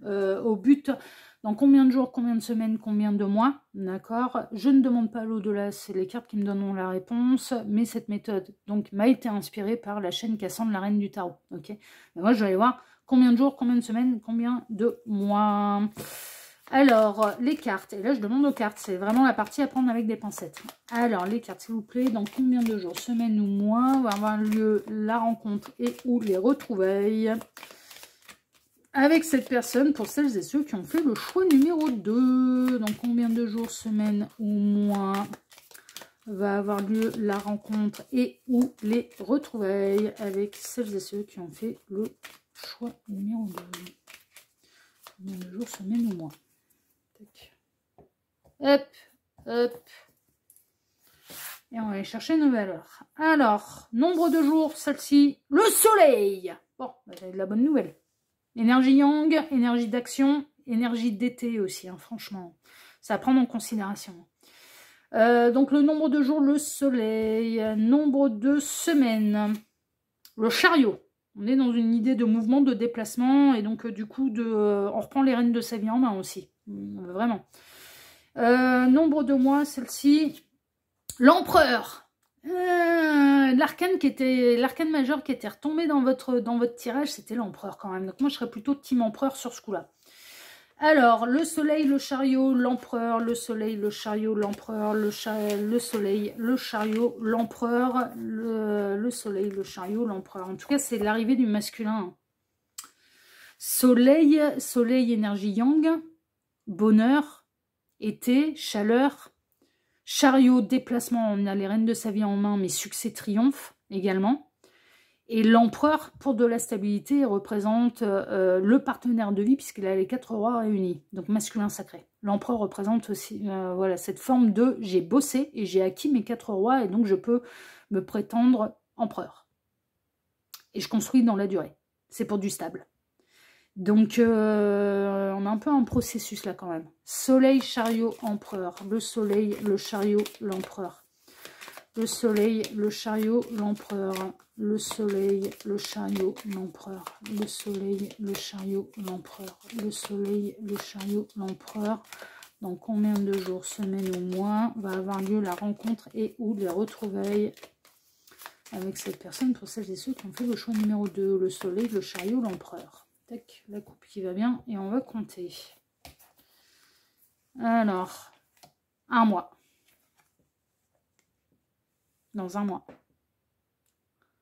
Dans combien de jours, combien de semaines, combien de mois, d'accord? Je ne demande pas l'au-delà, c'est les cartes qui me donneront la réponse. Mais cette méthode, donc, m'a été inspirée par la chaîne Cassandre, la reine du tarot, ok? Et moi, je vais aller voir combien de jours, combien de semaines, combien de mois. Alors, les cartes, et là je demande aux cartes, c'est vraiment la partie à prendre avec des pincettes. Alors, les cartes, s'il vous plaît, dans combien de jours, semaines ou mois va avoir lieu la rencontre et ou les retrouvailles avec cette personne, pour celles et ceux qui ont fait le choix numéro 2. Dans combien de jours, semaines ou mois va avoir lieu la rencontre et ou les retrouvailles avec celles et ceux qui ont fait le choix numéro 2. Combien de jours, semaines ou mois? Hop, hop. Et on va aller chercher nos valeurs. Alors, nombre de jours, celle-ci, le soleil. Bon, j'ai de la bonne nouvelle. Énergie yang, énergie d'action, énergie d'été aussi, hein, franchement. Ça à prendre en considération. Donc le nombre de jours, le soleil. Nombre de semaines, le chariot. On est dans une idée de mouvement, de déplacement. Et donc du coup, on reprend les rênes de sa vie en main aussi. Vraiment. Nombre de mois, celle-ci. L'empereur, l'arcane majeur qui était retombé dans votre tirage, c'était l'empereur quand même. Donc moi je serais plutôt team empereur sur ce coup-là. Alors, le soleil, le chariot, l'empereur, le soleil, le chariot, l'empereur, le soleil, le chariot, l'empereur, le soleil, le chariot, l'empereur. En tout cas, c'est l'arrivée du masculin. Soleil, énergie yang, bonheur, été, chaleur. Chariot, déplacement, on a les rênes de sa vie en main, mais succès, triomphe également. Et l'empereur, pour de la stabilité, représente le partenaire de vie, puisqu'il a les 4 rois réunis, donc masculin sacré. L'empereur représente aussi voilà, cette forme de j'ai bossé et j'ai acquis mes 4 rois, et donc je peux me prétendre empereur. Et je construis dans la durée. C'est pour du stable. Donc, on a un peu un processus là quand même. Soleil, chariot, empereur. Le soleil, le chariot, l'empereur. Le soleil, le chariot, l'empereur. Le soleil, le chariot, l'empereur. Le soleil, le chariot, l'empereur. Le soleil, le chariot, l'empereur. Dans combien de jours, semaines ou mois va avoir lieu la rencontre et ou les retrouvailles avec cette personne pour celles et ceux qui ont fait le choix numéro 2. Le soleil, le chariot, l'empereur. Tac, la coupe qui va bien et on va compter. Alors, un mois. Dans un mois.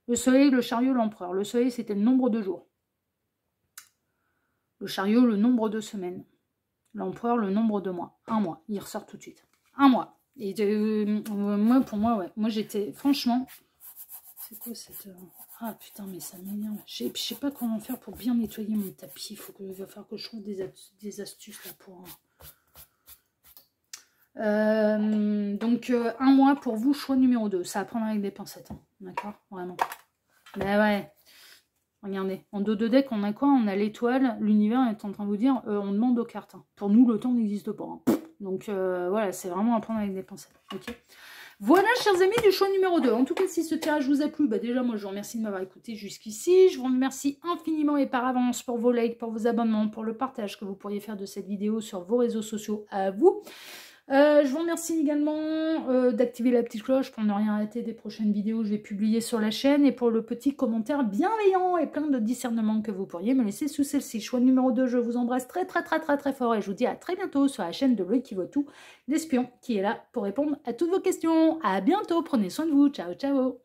Le soleil, le chariot, l'empereur. Le soleil, c'était le nombre de jours. Le chariot, le nombre de semaines. L'empereur, le nombre de mois. Un mois. Il ressort tout de suite. Un mois. Et moi, pour moi, ouais. Moi, j'étais, franchement... C'est quoi cette... Ah putain, mais ça m'énerve. Je sais pas comment faire pour bien nettoyer mon tapis. Il va falloir que je trouve des astuces là pour... Donc, un mois pour vous, choix numéro 2. Ça à prendre avec des pincettes. Hein. D'accord? Vraiment. Mais ouais. Regardez. En dos de deck, on a quoi? On a l'étoile. L'univers est en train de vous dire, on demande aux cartes. Hein. Pour nous, le temps n'existe pas. Hein. Donc, voilà, c'est vraiment à prendre avec des pincettes. Ok? Voilà, chers amis, du choix numéro 2. En tout cas, si ce tirage vous a plu, bah déjà, moi, je vous remercie de m'avoir écouté jusqu'ici. Je vous remercie infiniment et par avance pour vos likes, pour vos abonnements, pour le partage que vous pourriez faire de cette vidéo sur vos réseaux sociaux à vous. Je vous remercie également d'activer la petite cloche pour ne rien rater des prochaines vidéos que je vais publier sur la chaîne et pour le petit commentaire bienveillant et plein de discernement que vous pourriez me laisser sous celle-ci. Choix numéro 2, je vous embrasse très fort et je vous dis à très bientôt sur la chaîne de Loïc qui voit tout, l'espion qui est là pour répondre à toutes vos questions. À bientôt, prenez soin de vous, ciao ciao.